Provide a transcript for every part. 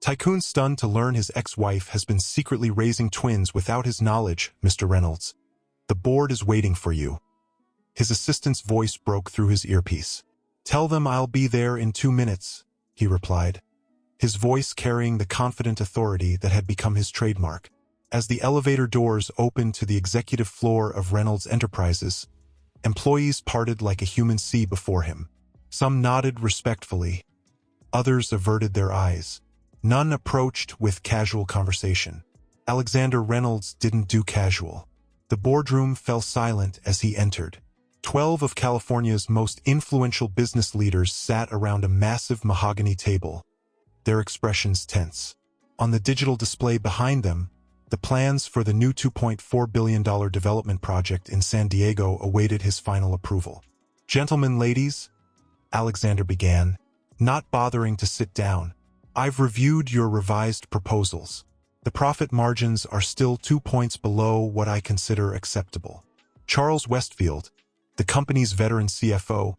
Tycoon stunned to learn his ex-wife has been secretly raising twins without his knowledge, Mr. Reynolds. The board is waiting for you. His assistant's voice broke through his earpiece. Tell them I'll be there in 2 minutes, he replied, his voice carrying the confident authority that had become his trademark. As the elevator doors opened to the executive floor of Reynolds Enterprises, employees parted like a human sea before him. Some nodded respectfully. Others averted their eyes. None approached with casual conversation. Alexander Reynolds didn't do casual. The boardroom fell silent as he entered. 12 of California's most influential business leaders sat around a massive mahogany table, their expressions tense. On the digital display behind them, the plans for the new $2.4 billion development project in San Diego awaited his final approval. Gentlemen, ladies, Alexander began, not bothering to sit down. I've reviewed your revised proposals. The profit margins are still 2 points below what I consider acceptable. Charles Westfield, the company's veteran CFO,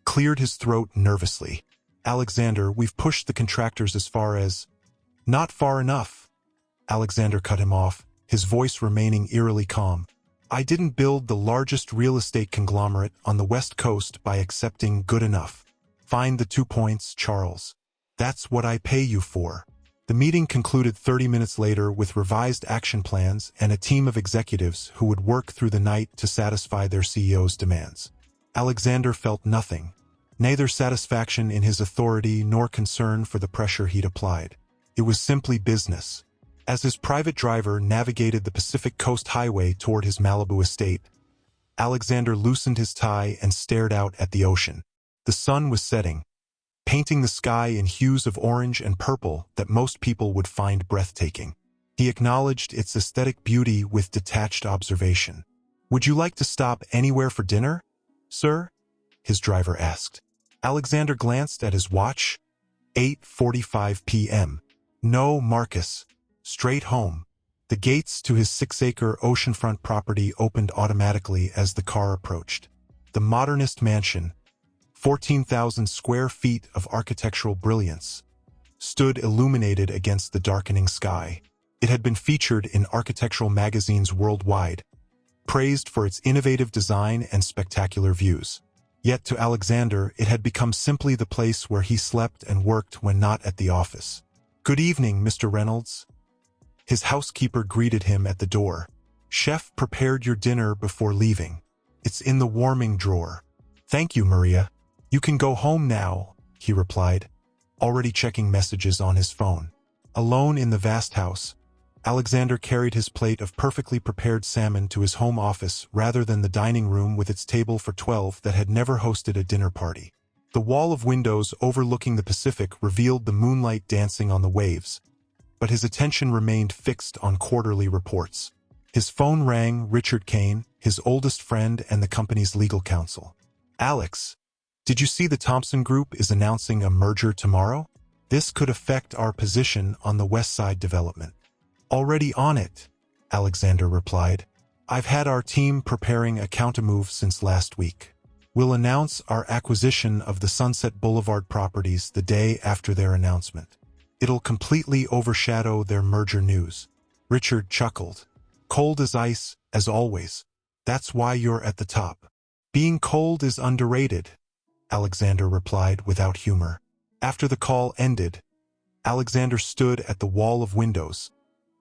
cleared his throat nervously. Alexander, we've pushed the contractors as far as... Not far enough. Alexander cut him off, his voice remaining eerily calm. I didn't build the largest real estate conglomerate on the West Coast by accepting good enough. Find the 2 points, Charles. That's what I pay you for. The meeting concluded 30 minutes later with revised action plans and a team of executives who would work through the night to satisfy their CEO's demands. Alexander felt nothing, neither satisfaction in his authority nor concern for the pressure he'd applied. It was simply business. As his private driver navigated the Pacific Coast Highway toward his Malibu estate, Alexander loosened his tie and stared out at the ocean. The sun was setting, painting the sky in hues of orange and purple that most people would find breathtaking. He acknowledged its aesthetic beauty with detached observation. Would you like to stop anywhere for dinner, sir? His driver asked. Alexander glanced at his watch. 8:45 p.m. No, Marcus. Straight home. The gates to his 6-acre oceanfront property opened automatically as the car approached. The modernist mansion, 14,000 square feet of architectural brilliance, stood illuminated against the darkening sky. It had been featured in architectural magazines worldwide, praised for its innovative design and spectacular views. Yet to Alexander, it had become simply the place where he slept and worked when not at the office. Good evening, Mr. Reynolds. His housekeeper greeted him at the door. Chef prepared your dinner before leaving. It's in the warming drawer. Thank you, Maria. You can go home now, he replied, already checking messages on his phone. Alone in the vast house, Alexander carried his plate of perfectly prepared salmon to his home office rather than the dining room with its table for 12 that had never hosted a dinner party. The wall of windows overlooking the Pacific revealed the moonlight dancing on the waves, but his attention remained fixed on quarterly reports. His phone rang. Richard Kane, his oldest friend and the company's legal counsel. Alex, did you see the Thompson Group is announcing a merger tomorrow? This could affect our position on the West Side development. Already on it, Alexander replied. I've had our team preparing a countermove since last week. We'll announce our acquisition of the Sunset Boulevard properties the day after their announcement. It'll completely overshadow their merger news. Richard chuckled. Cold as ice, as always. That's why you're at the top. Being cold is underrated, Alexander replied without humor. After the call ended, Alexander stood at the wall of windows,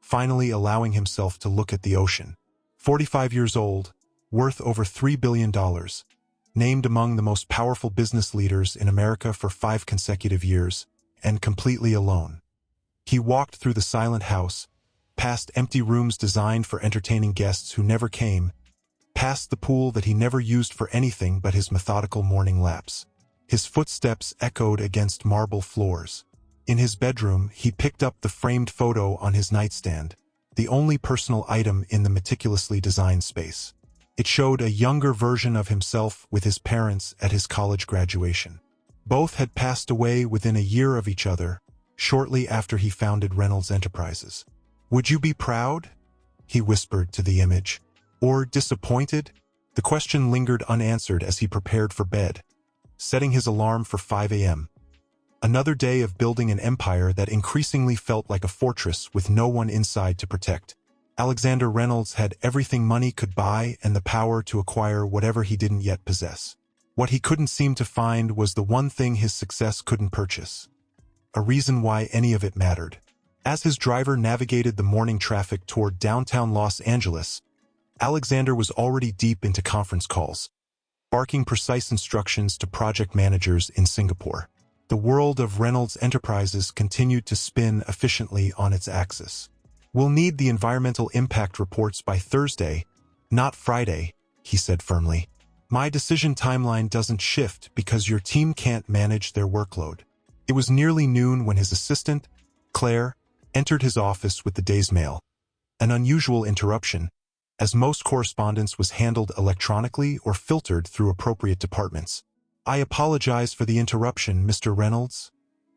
finally allowing himself to look at the ocean. 45 years old, worth over $3 billion, named among the most powerful business leaders in America for 5 consecutive years, and completely alone. He walked through the silent house, past empty rooms designed for entertaining guests who never came, past the pool that he never used for anything but his methodical morning laps. His footsteps echoed against marble floors. In his bedroom, he picked up the framed photo on his nightstand, the only personal item in the meticulously designed space. It showed a younger version of himself with his parents at his college graduation. Both had passed away within a year of each other, shortly after he founded Reynolds Enterprises. Would you be proud? He whispered to the image. Or disappointed? The question lingered unanswered as he prepared for bed, setting his alarm for 5 a.m. Another day of building an empire that increasingly felt like a fortress with no one inside to protect. Alexander Reynolds had everything money could buy and the power to acquire whatever he didn't yet possess. What he couldn't seem to find was the one thing his success couldn't purchase. A reason why any of it mattered. As his driver navigated the morning traffic toward downtown Los Angeles, Alexander was already deep into conference calls, barking precise instructions to project managers in Singapore. The world of Reynolds Enterprises continued to spin efficiently on its axis. "We'll need the environmental impact reports by Thursday, not Friday," he said firmly. "My decision timeline doesn't shift because your team can't manage their workload." It was nearly noon when his assistant, Claire, entered his office with the day's mail. An unusual interruption, as most correspondence was handled electronically or filtered through appropriate departments. "I apologize for the interruption, Mr. Reynolds,"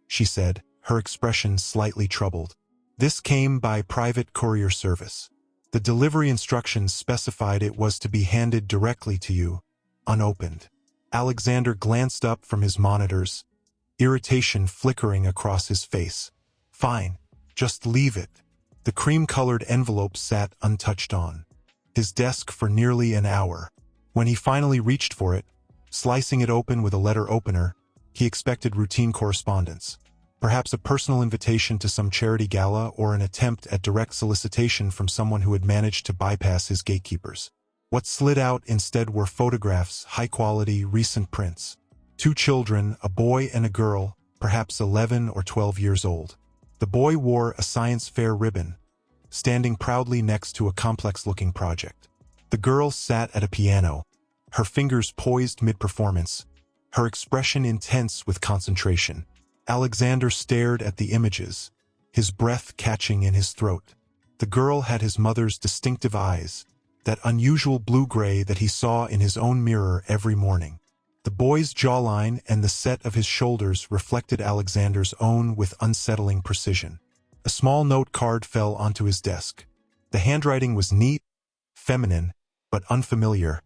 she said, her expression slightly troubled. "This came by private courier service. The delivery instructions specified it was to be handed directly to you, unopened." Alexander glanced up from his monitors, irritation flickering across his face. "Fine, just leave it." The cream-colored envelope sat untouched on his desk for nearly an hour. When he finally reached for it, slicing it open with a letter opener, he expected routine correspondence. Perhaps a personal invitation to some charity gala or an attempt at direct solicitation from someone who had managed to bypass his gatekeepers. What slid out instead were photographs, high-quality, recent prints. 2 children, a boy and a girl, perhaps 11 or 12 years old. The boy wore a science fair ribbon, standing proudly next to a complex-looking project. The girl sat at a piano, her fingers poised mid-performance, her expression intense with concentration. Alexander stared at the images, his breath catching in his throat. The girl had his mother's distinctive eyes, that unusual blue-gray that he saw in his own mirror every morning. The boy's jawline and the set of his shoulders reflected Alexander's own with unsettling precision. A small note card fell onto his desk. The handwriting was neat, feminine, but unfamiliar.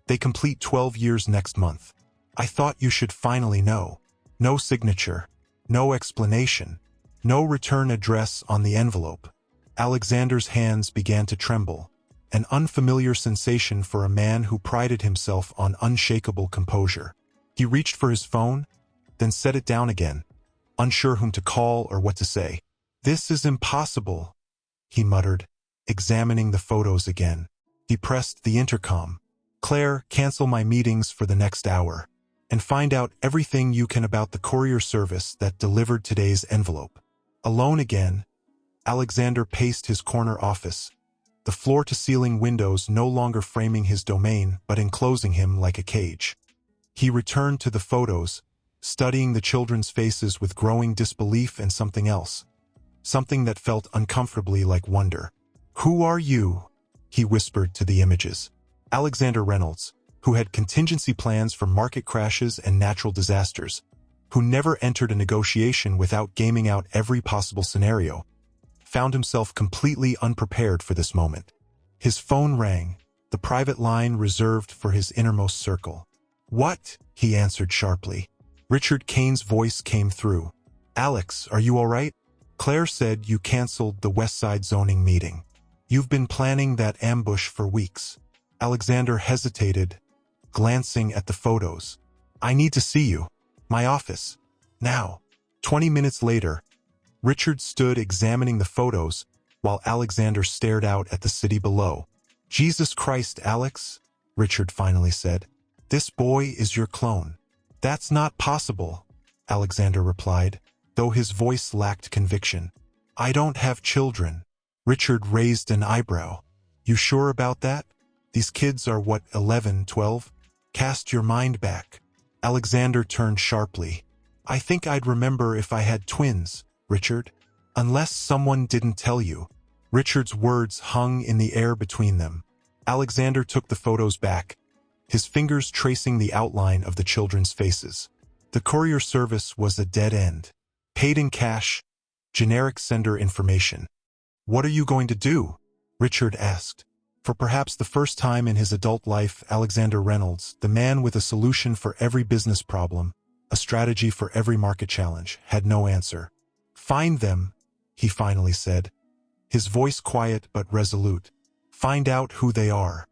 "They complete 12 years next month. I thought you should finally know." No signature, no explanation, no return address on the envelope. Alexander's hands began to tremble, an unfamiliar sensation for a man who prided himself on unshakable composure. He reached for his phone, then set it down again, unsure whom to call or what to say. "This is impossible," he muttered, examining the photos again. He pressed the intercom. "Claire, cancel my meetings for the next hour, and find out everything you can about the courier service that delivered today's envelope." Alone again, Alexander paced his corner office, the floor-to-ceiling windows no longer framing his domain but enclosing him like a cage. He returned to the photos, studying the children's faces with growing disbelief and something else, something that felt uncomfortably like wonder. "Who are you?" he whispered to the images. Alexander Reynolds, who had contingency plans for market crashes and natural disasters, who never entered a negotiation without gaming out every possible scenario, found himself completely unprepared for this moment. His phone rang, the private line reserved for his innermost circle. "What?" he answered sharply. Richard Kane's voice came through. "Alex, are you all right? Claire said you canceled the Westside zoning meeting. You've been planning that ambush for weeks." Alexander hesitated, glancing at the photos. "I need to see you. My office. Now." 20 minutes later, Richard stood examining the photos while Alexander stared out at the city below. "Jesus Christ, Alex," Richard finally said. "This boy is your clone." "That's not possible," Alexander replied, though his voice lacked conviction. "I don't have children." Richard raised an eyebrow. "You sure about that? These kids are what, 11, 12? Cast your mind back." Alexander turned sharply. "I think I'd remember if I had twins, Richard. Unless someone didn't tell you." Richard's words hung in the air between them. Alexander took the photos back, his fingers tracing the outline of the children's faces. The courier service was a dead end. Paid in cash, generic sender information. "What are you going to do?" Richard asked. For perhaps the first time in his adult life, Alexander Reynolds, the man with a solution for every business problem, a strategy for every market challenge, had no answer. "Find them," he finally said, his voice quiet but resolute. "Find out who they are,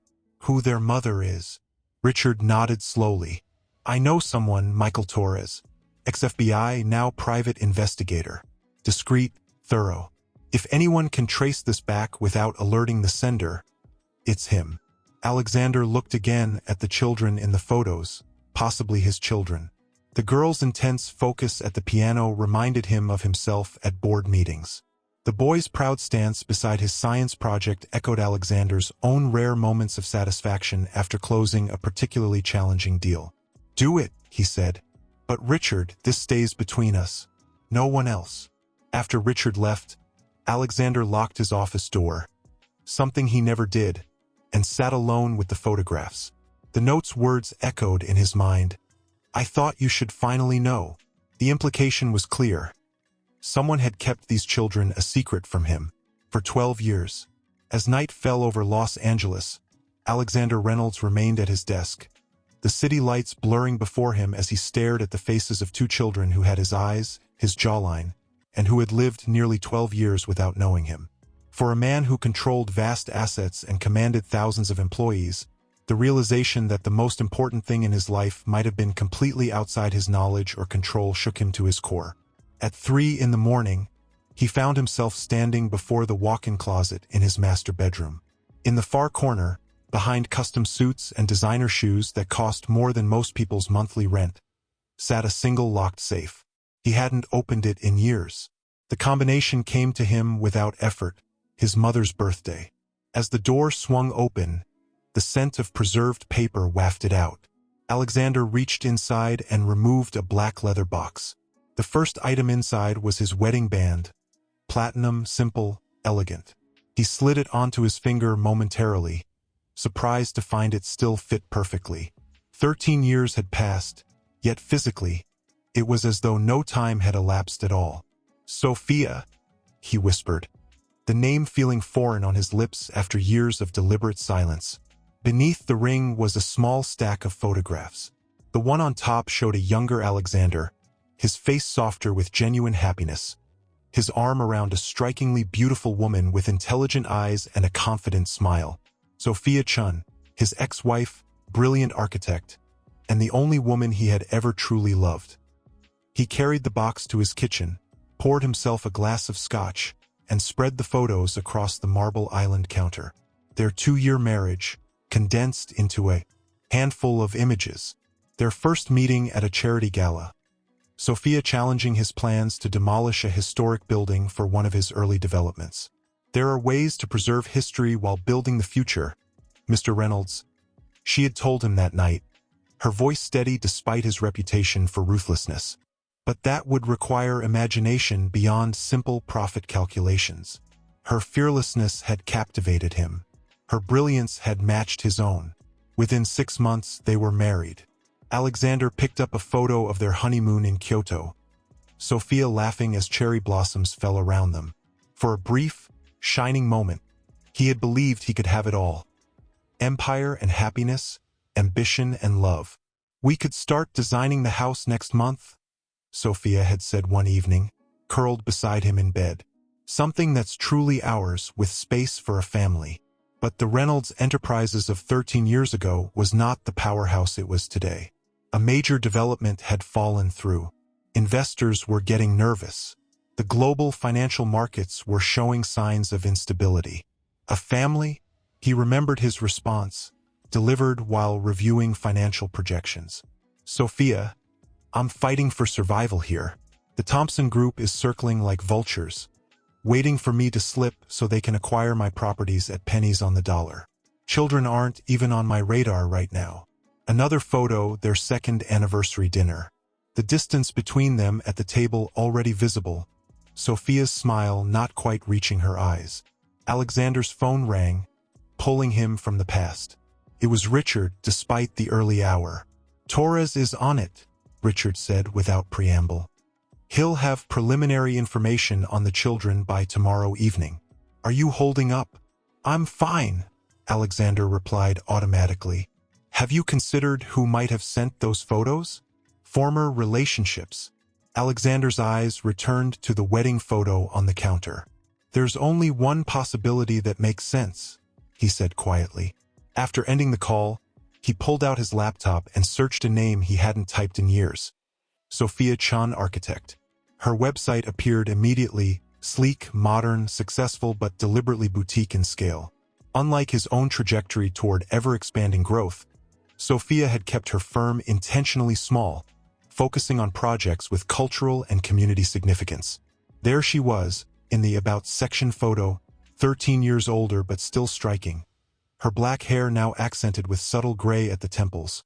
who their mother is." Richard nodded slowly. "I know someone, Michael Torres, ex-FBI, now private investigator. Discreet, thorough. If anyone can trace this back without alerting the sender, it's him." Alexander looked again at the children in the photos, possibly his children. The girl's intense focus at the piano reminded him of himself at board meetings. The boy's proud stance beside his science project echoed Alexander's own rare moments of satisfaction after closing a particularly challenging deal. "Do it," he said. "But Richard, this stays between us. No one else." After Richard left, Alexander locked his office door, something he never did, and sat alone with the photographs. The note's words echoed in his mind. "I thought you should finally know." The implication was clear. Someone had kept these children a secret from him for 12 years. As night fell over Los Angeles, Alexander Reynolds remained at his desk, the city lights blurring before him as he stared at the faces of two children who had his eyes, his jawline, and who had lived nearly 12 years without knowing him. For a man who controlled vast assets and commanded thousands of employees, the realization that the most important thing in his life might have been completely outside his knowledge or control shook him to his core. At 3 in the morning, he found himself standing before the walk-in closet in his master bedroom. In the far corner, behind custom suits and designer shoes that cost more than most people's monthly rent, sat a single locked safe. He hadn't opened it in years. The combination came to him without effort, his mother's birthday. As the door swung open, the scent of preserved paper wafted out. Alexander reached inside and removed a black leather box. The first item inside was his wedding band, platinum, simple, elegant. He slid it onto his finger momentarily, surprised to find it still fit perfectly. 13 years had passed, yet physically, it was as though no time had elapsed at all. "Sophia," he whispered, the name feeling foreign on his lips after years of deliberate silence. Beneath the ring was a small stack of photographs. The one on top showed a younger Alexander, his face softer with genuine happiness, his arm around a strikingly beautiful woman with intelligent eyes and a confident smile. Sophia Chun, his ex-wife, brilliant architect, and the only woman he had ever truly loved. He carried the box to his kitchen, poured himself a glass of scotch, and spread the photos across the marble island counter. Their 2-year marriage, condensed into a handful of images. Their first meeting at a charity gala. Sophia challenging his plans to demolish a historic building for one of his early developments. "There are ways to preserve history while building the future, Mr. Reynolds," she had told him that night, her voice steady despite his reputation for ruthlessness. But that would require imagination beyond simple profit calculations. Her fearlessness had captivated him. Her brilliance had matched his own. Within 6 months, they were married. Alexander picked up a photo of their honeymoon in Kyoto, Sophia laughing as cherry blossoms fell around them. For a brief, shining moment, he had believed he could have it all. Empire and happiness, ambition and love. "We could start designing the house next month," Sophia had said one evening, curled beside him in bed. "Something that's truly ours, with space for a family." But the Reynolds Enterprises of 13 years ago was not the powerhouse it was today. A major development had fallen through. Investors were getting nervous. The global financial markets were showing signs of instability. "A family?" He remembered his response, delivered while reviewing financial projections. "Sophia, I'm fighting for survival here. The Thompson Group is circling like vultures, waiting for me to slip so they can acquire my properties at pennies on the dollar. Children aren't even on my radar right now." Another photo, their second anniversary dinner. The distance between them at the table already visible, Sophia's smile not quite reaching her eyes. Alexander's phone rang, pulling him from the past. It was Richard, despite the early hour. "Torres is on it," Richard said without preamble. "He'll have preliminary information on the children by tomorrow evening. Are you holding up?" "I'm fine," Alexander replied automatically. "Have you considered who might have sent those photos?" Former relationships. Alexander's eyes returned to the wedding photo on the counter. There's only one possibility that makes sense, he said quietly. After ending the call, he pulled out his laptop and searched a name he hadn't typed in years. Sophia Chun, architect. Her website appeared immediately, sleek, modern, successful, but deliberately boutique in scale. Unlike his own trajectory toward ever-expanding growth, Sophia had kept her firm intentionally small, focusing on projects with cultural and community significance. There she was, in the About section photo, 13 years older but still striking. Her black hair now accented with subtle gray at the temples,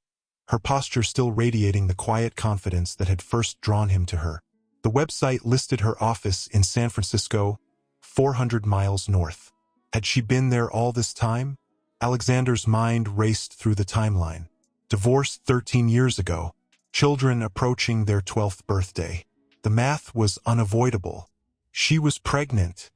her posture still radiating the quiet confidence that had first drawn him to her. The website listed her office in San Francisco, 400 miles north. Had she been there all this time? Alexander's mind raced through the timeline. Divorced 13 years ago, children approaching their 12th birthday. The math was unavoidable. She was pregnant,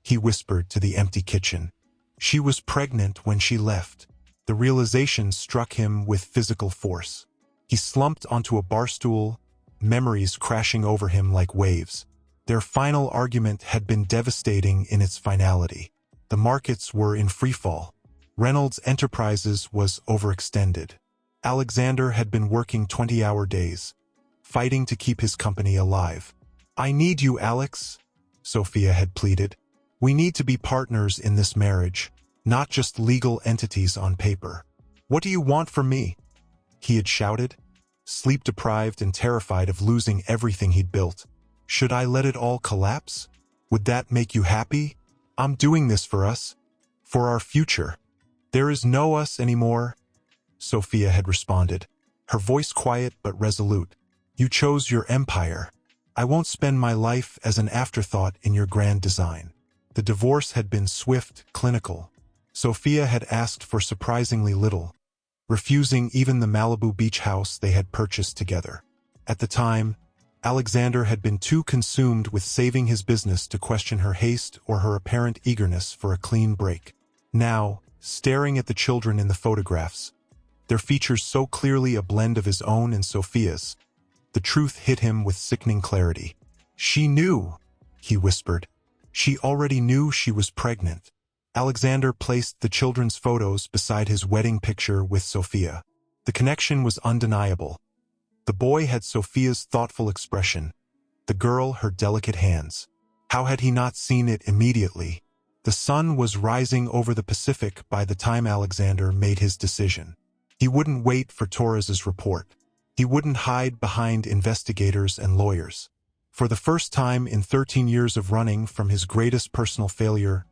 he whispered to the empty kitchen. She was pregnant when she left. The realization struck him with physical force. He slumped onto a bar stool, memories crashing over him like waves. Their final argument had been devastating in its finality. The markets were in freefall. Reynolds Enterprises was overextended. Alexander had been working 20-hour days, fighting to keep his company alive. "I need you, Alex," Sophia had pleaded. "We need to be partners in this marriage, not just legal entities on paper." "What do you want from me?" he had shouted, sleep-deprived and terrified of losing everything he'd built. "Should I let it all collapse? Would that make you happy? I'm doing this for us, for our future." "There is no us anymore," Sophia had responded, her voice quiet but resolute. "You chose your empire. I won't spend my life as an afterthought in your grand design." The divorce had been swift, clinical. Sophia had asked for surprisingly little, refusing even the Malibu beach house they had purchased together. At the time, Alexander had been too consumed with saving his business to question her haste or her apparent eagerness for a clean break. Now, staring at the children in the photographs, their features so clearly a blend of his own and Sophia's, the truth hit him with sickening clarity. "She knew," he whispered. "She already knew she was pregnant." Alexander placed the children's photos beside his wedding picture with Sophia. The connection was undeniable. The boy had Sophia's thoughtful expression, the girl her delicate hands. How had he not seen it immediately? The sun was rising over the Pacific by the time Alexander made his decision. He wouldn't wait for Torres's report. He wouldn't hide behind investigators and lawyers. For the first time in 13 years of running from his greatest personal failure,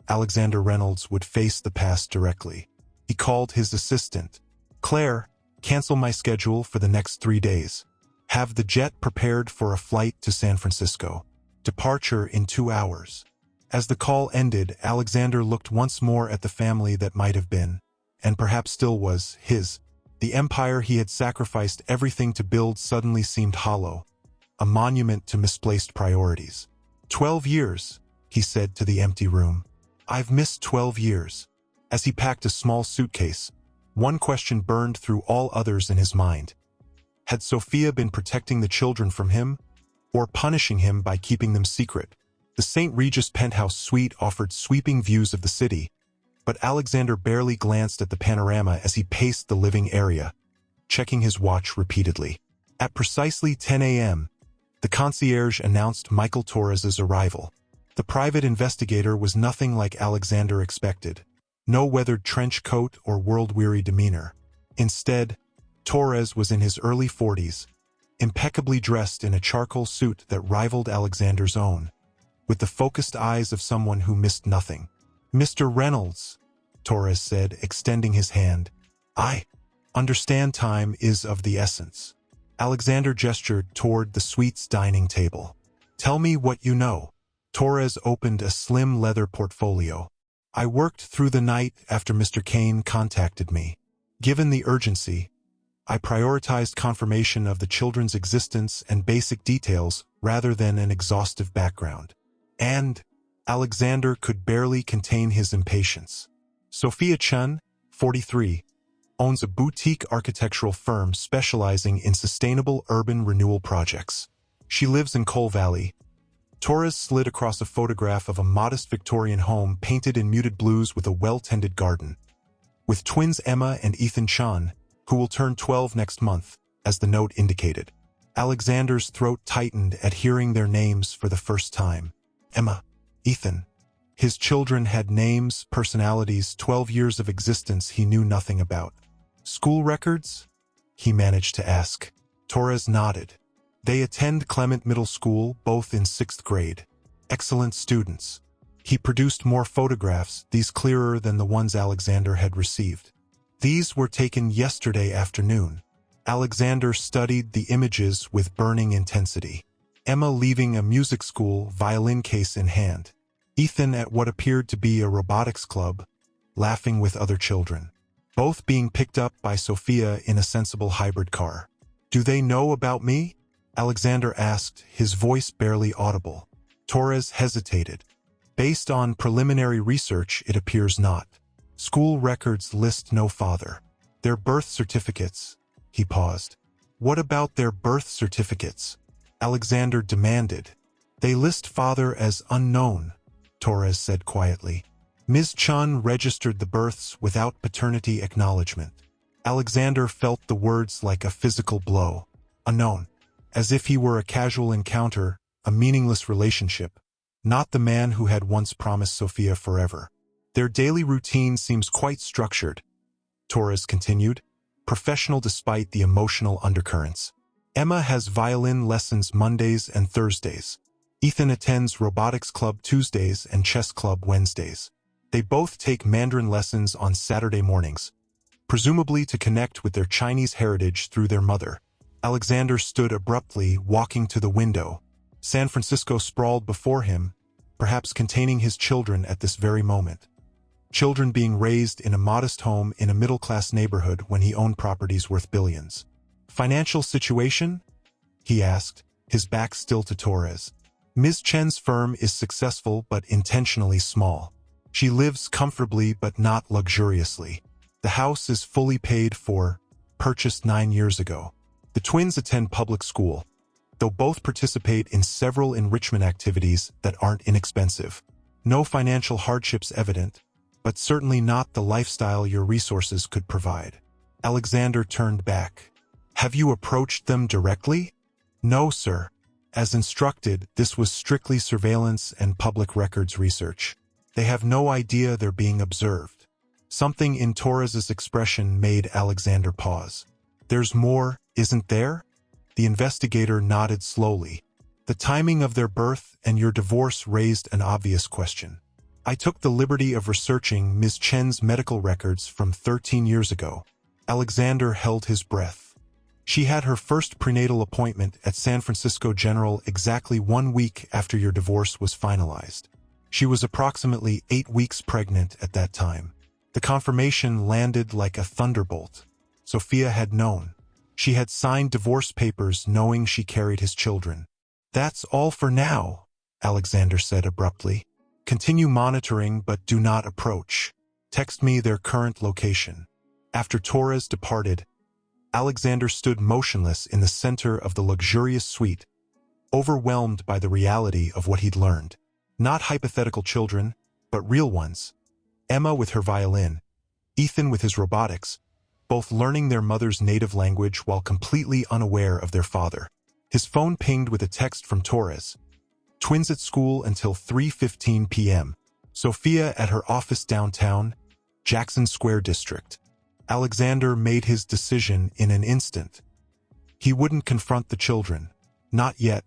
Alexander Reynolds would face the past directly. He called his assistant. "Claire, cancel my schedule for the next 3 days. Have the jet prepared for a flight to San Francisco. Departure in 2 hours." As the call ended, Alexander looked once more at the family that might have been, and perhaps still was, his. The empire he had sacrificed everything to build suddenly seemed hollow, a monument to misplaced priorities. 12 years, he said to the empty room. "I've missed 12 years. As he packed a small suitcase, one question burned through all others in his mind. Had Sophia been protecting the children from him, or punishing him by keeping them secret? The St. Regis penthouse suite offered sweeping views of the city, but Alexander barely glanced at the panorama as he paced the living area, checking his watch repeatedly. At precisely 10 a.m., the concierge announced Michael Torres's arrival. The private investigator was nothing like Alexander expected. No weathered trench coat or world-weary demeanor. Instead, Torres was in his early 40s, impeccably dressed in a charcoal suit that rivaled Alexander's own, with the focused eyes of someone who missed nothing. "Mr. Reynolds," Torres said, extending his hand. "I understand time is of the essence." Alexander gestured toward the suite's dining table. "Tell me what you know." Torres opened a slim leather portfolio. "I worked through the night after Mr. Kane contacted me. Given the urgency, I prioritized confirmation of the children's existence and basic details rather than an exhaustive background. And Alexander could barely contain his impatience. Sophia Chun, 43, owns a boutique architectural firm specializing in sustainable urban renewal projects. She lives in Coal Valley. Torres slid across a photograph of a modest Victorian home painted in muted blues with a well-tended garden. With twins Emma and Ethan Chan, who will turn 12 next month, as the note indicated. Alexander's throat tightened at hearing their names for the first time. Emma, Ethan. His children had names, personalities, 12 years of existence he knew nothing about. School records? He managed to ask. Torres nodded. They attend Clement Middle School, both in 6th grade. Excellent students. He produced more photographs, these clearer than the ones Alexander had received. These were taken yesterday afternoon. Alexander studied the images with burning intensity. Emma leaving a music school, violin case in hand. Ethan at what appeared to be a robotics club, laughing with other children. Both being picked up by Sophia in a sensible hybrid car. Do they know about me? Alexander asked, his voice barely audible. Torres hesitated. Based on preliminary research, it appears not. School records list no father. Their birth certificates. He paused. What about their birth certificates? Alexander demanded. They list father as unknown, Torres said quietly. Ms. Chun registered the births without paternity acknowledgement. Alexander felt the words like a physical blow. Unknown. As if he were a casual encounter, a meaningless relationship. Not the man who had once promised Sophia forever. Their daily routine seems quite structured, Torres continued, professional despite the emotional undercurrents. Emma has violin lessons Mondays and Thursdays. Ethan attends robotics club Tuesdays and chess club Wednesdays. They both take Mandarin lessons on Saturday mornings, presumably to connect with their Chinese heritage through their mother. Alexander stood abruptly, walking to the window. San Francisco sprawled before him, perhaps containing his children at this very moment. Children being raised in a modest home in a middle-class neighborhood when he owned properties worth billions. Financial situation? He asked, his back still to Torres. Ms. Chen's firm is successful but intentionally small. She lives comfortably but not luxuriously. The house is fully paid for, purchased 9 years ago. The twins attend public school, though both participate in several enrichment activities that aren't inexpensive. No financial hardships evident, but certainly not the lifestyle your resources could provide. Alexander turned back. Have you approached them directly? No, sir. As instructed, this was strictly surveillance and public records research. They have no idea they're being observed. Something in Torres's expression made Alexander pause. There's more, isn't there? The investigator nodded slowly. The timing of their birth and your divorce raised an obvious question. I took the liberty of researching Ms. Chen's medical records from 13 years ago. Alexander held his breath. She had her first prenatal appointment at San Francisco General exactly 1 week after your divorce was finalized. She was approximately 8 weeks pregnant at that time. The confirmation landed like a thunderbolt. Sophia had known. She had signed divorce papers knowing she carried his children. That's all for now, Alexander said abruptly. Continue monitoring but do not approach. Text me their current location. After Torres departed, Alexander stood motionless in the center of the luxurious suite, overwhelmed by the reality of what he'd learned. Not hypothetical children, but real ones. Emma with her violin, Ethan with his robotics, both learning their mother's native language while completely unaware of their father. His phone pinged with a text from Torres. Twins at school until 3:15 p.m. Sophia at her office downtown, Jackson Square District. Alexander made his decision in an instant. He wouldn't confront the children. Not yet.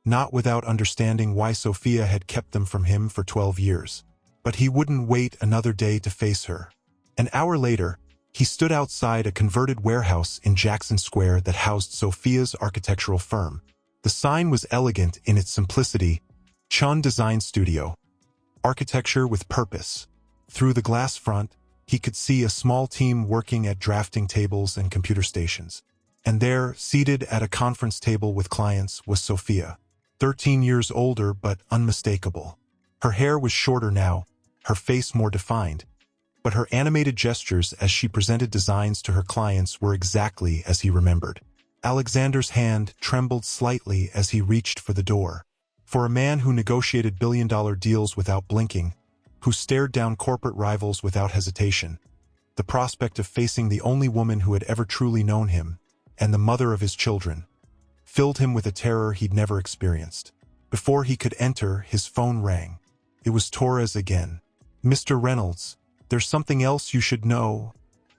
Not without understanding why Sophia had kept them from him for 12 years. But he wouldn't wait another day to face her. An hour later, he stood outside a converted warehouse in Jackson Square that housed Sophia's architectural firm. The sign was elegant in its simplicity. Chun Design Studio. Architecture with purpose. Through the glass front, he could see a small team working at drafting tables and computer stations. And there, seated at a conference table with clients, was Sophia. 13 years older but unmistakable. Her hair was shorter now, her face more defined. but her animated gestures as she presented designs to her clients were exactly as he remembered. Alexander's hand trembled slightly as he reached for the door. For a man who negotiated billion-dollar deals without blinking, who stared down corporate rivals without hesitation, the prospect of facing the only woman who had ever truly known him, and the mother of his children, filled him with a terror he'd never experienced. Before he could enter, his phone rang. It was Torres again. "Mr. Reynolds, there's something else you should know,"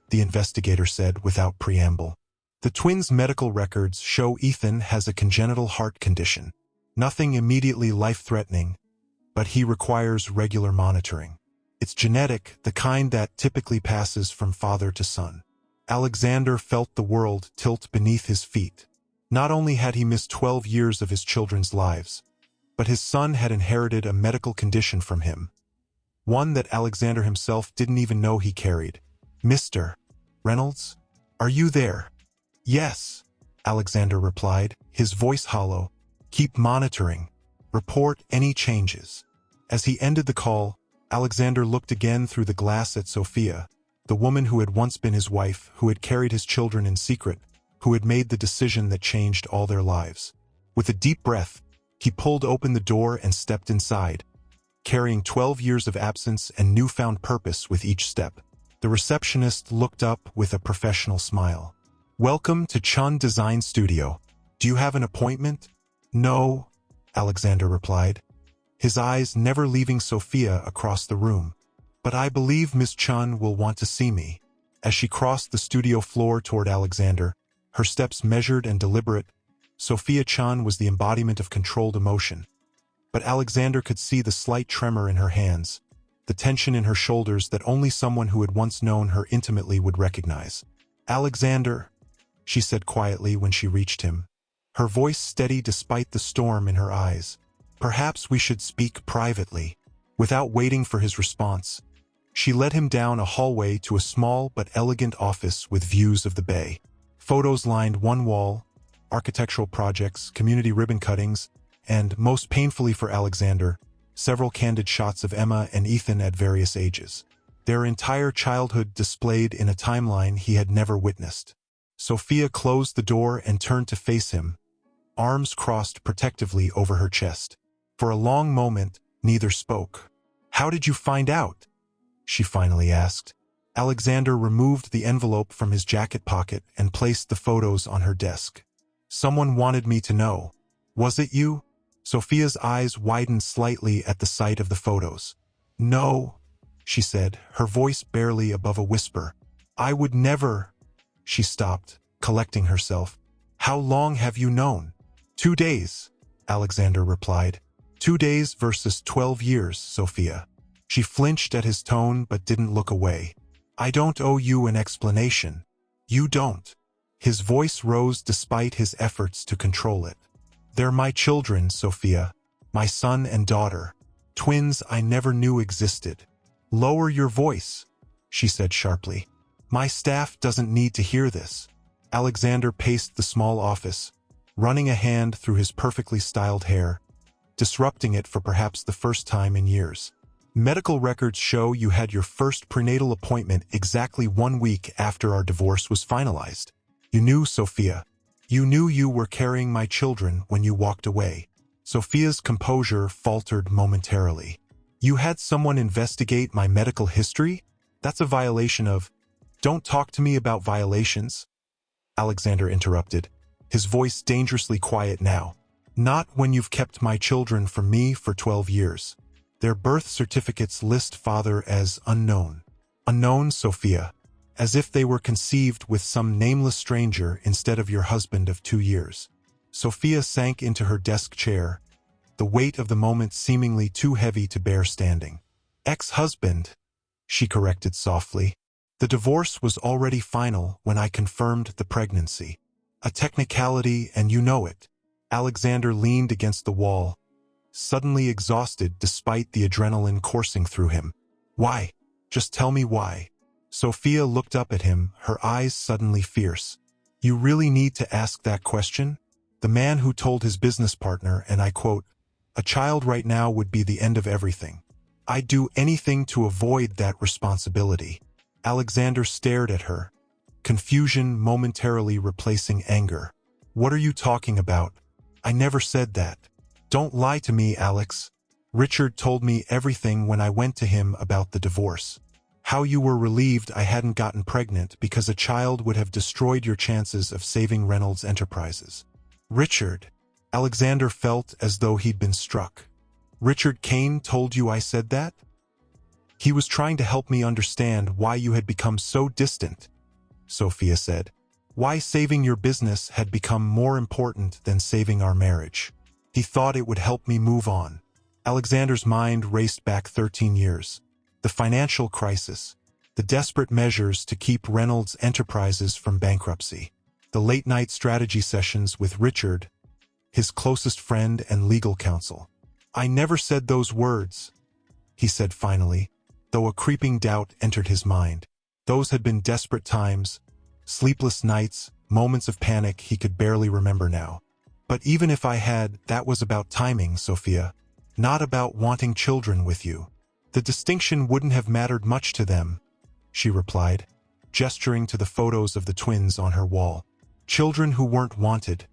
the investigator said without preamble. "The twins' medical records show Ethan has a congenital heart condition. Nothing immediately life-threatening, but he requires regular monitoring. It's genetic, the kind that typically passes from father to son." Alexander felt the world tilt beneath his feet. Not only had he missed 12 years of his children's lives, but his son had inherited a medical condition from him, one that Alexander himself didn't even know he carried. "Mr. Reynolds, are you there?" "Yes," Alexander replied, his voice hollow. "Keep monitoring. Report any changes." As he ended the call, Alexander looked again through the glass at Sophia, the woman who had once been his wife, who had carried his children in secret, who had made the decision that changed all their lives. With a deep breath, he pulled open the door and stepped inside, carrying 12 years of absence and newfound purpose with each step. The receptionist looked up with a professional smile. "Welcome to Chun Design Studio. Do you have an appointment?" "No," Alexander replied, his eyes never leaving Sophia across the room. "But I believe Miss Chun will want to see me." As she crossed the studio floor toward Alexander, her steps measured and deliberate, Sophia Chun was the embodiment of controlled emotion. But Alexander could see the slight tremor in her hands, the tension in her shoulders that only someone who had once known her intimately would recognize. "Alexander," she said quietly when she reached him, her voice steady despite the storm in her eyes. "Perhaps we should speak privately." Without waiting for his response, she led him down a hallway to a small but elegant office with views of the bay. Photos lined one wall, architectural projects, community ribbon cuttings, and, most painfully for Alexander, several candid shots of Emma and Ethan at various ages. Their entire childhood displayed in a timeline he had never witnessed. Sophia closed the door and turned to face him, arms crossed protectively over her chest. For a long moment, neither spoke. "How did you find out?" she finally asked. Alexander removed the envelope from his jacket pocket and placed the photos on her desk. "Someone wanted me to know. Was it you?" Sophia's eyes widened slightly at the sight of the photos. "No," she said, her voice barely above a whisper. "I would never." She stopped, collecting herself. "How long have you known?" 2 days, Alexander replied. 2 days versus 12 years, Sophia. She flinched at his tone but didn't look away. "I don't owe you an explanation." "You don't." His voice rose despite his efforts to control it. "They're my children, Sophia. My son and daughter. Twins I never knew existed." "Lower your voice," she said sharply. "My staff doesn't need to hear this." Alexander paced the small office, running a hand through his perfectly styled hair, disrupting it for perhaps the first time in years. "Medical records show you had your first prenatal appointment exactly 1 week after our divorce was finalized. You knew, Sophia. You knew you were carrying my children when you walked away." Sophia's composure faltered momentarily. "You had someone investigate my medical history? That's a violation of—" "Don't talk to me about violations," Alexander interrupted, his voice dangerously quiet now. "Not when you've kept my children from me for 12 years. Their birth certificates list father as unknown." "Unknown, Sophia. As if they were conceived with some nameless stranger instead of your husband of 2 years. Sophia sank into her desk chair, the weight of the moment seemingly too heavy to bear standing. "Ex-husband," she corrected softly. "The divorce was already final when I confirmed the pregnancy. A technicality, and you know it." Alexander leaned against the wall, suddenly exhausted despite the adrenaline coursing through him. "Why? Just tell me why." Sophia looked up at him, her eyes suddenly fierce. "You really need to ask that question? The man who told his business partner, and I quote, 'A child right now would be the end of everything.' I'd do anything to avoid that responsibility. Alexander stared at her, confusion momentarily replacing anger. What are you talking about? I never said that. Don't lie to me, Alex. Richard told me everything when I went to him about the divorce. How you were relieved I hadn't gotten pregnant because a child would have destroyed your chances of saving Reynolds Enterprises. Richard. Alexander felt as though he'd been struck. Richard Kane told you I said that? He was trying to help me understand why you had become so distant, Sophia said. Why saving your business had become more important than saving our marriage. He thought it would help me move on. Alexander's mind raced back 13 years. The financial crisis, the desperate measures to keep Reynolds Enterprises from bankruptcy, the late-night strategy sessions with Richard, his closest friend and legal counsel. I never said those words, he said finally, though a creeping doubt entered his mind. Those had been desperate times, sleepless nights, moments of panic he could barely remember now. But even if I had, that was about timing, Sophia, not about wanting children with you. The distinction wouldn't have mattered much to them, she replied, gesturing to the photos of the twins on her wall. Children who weren't wanted,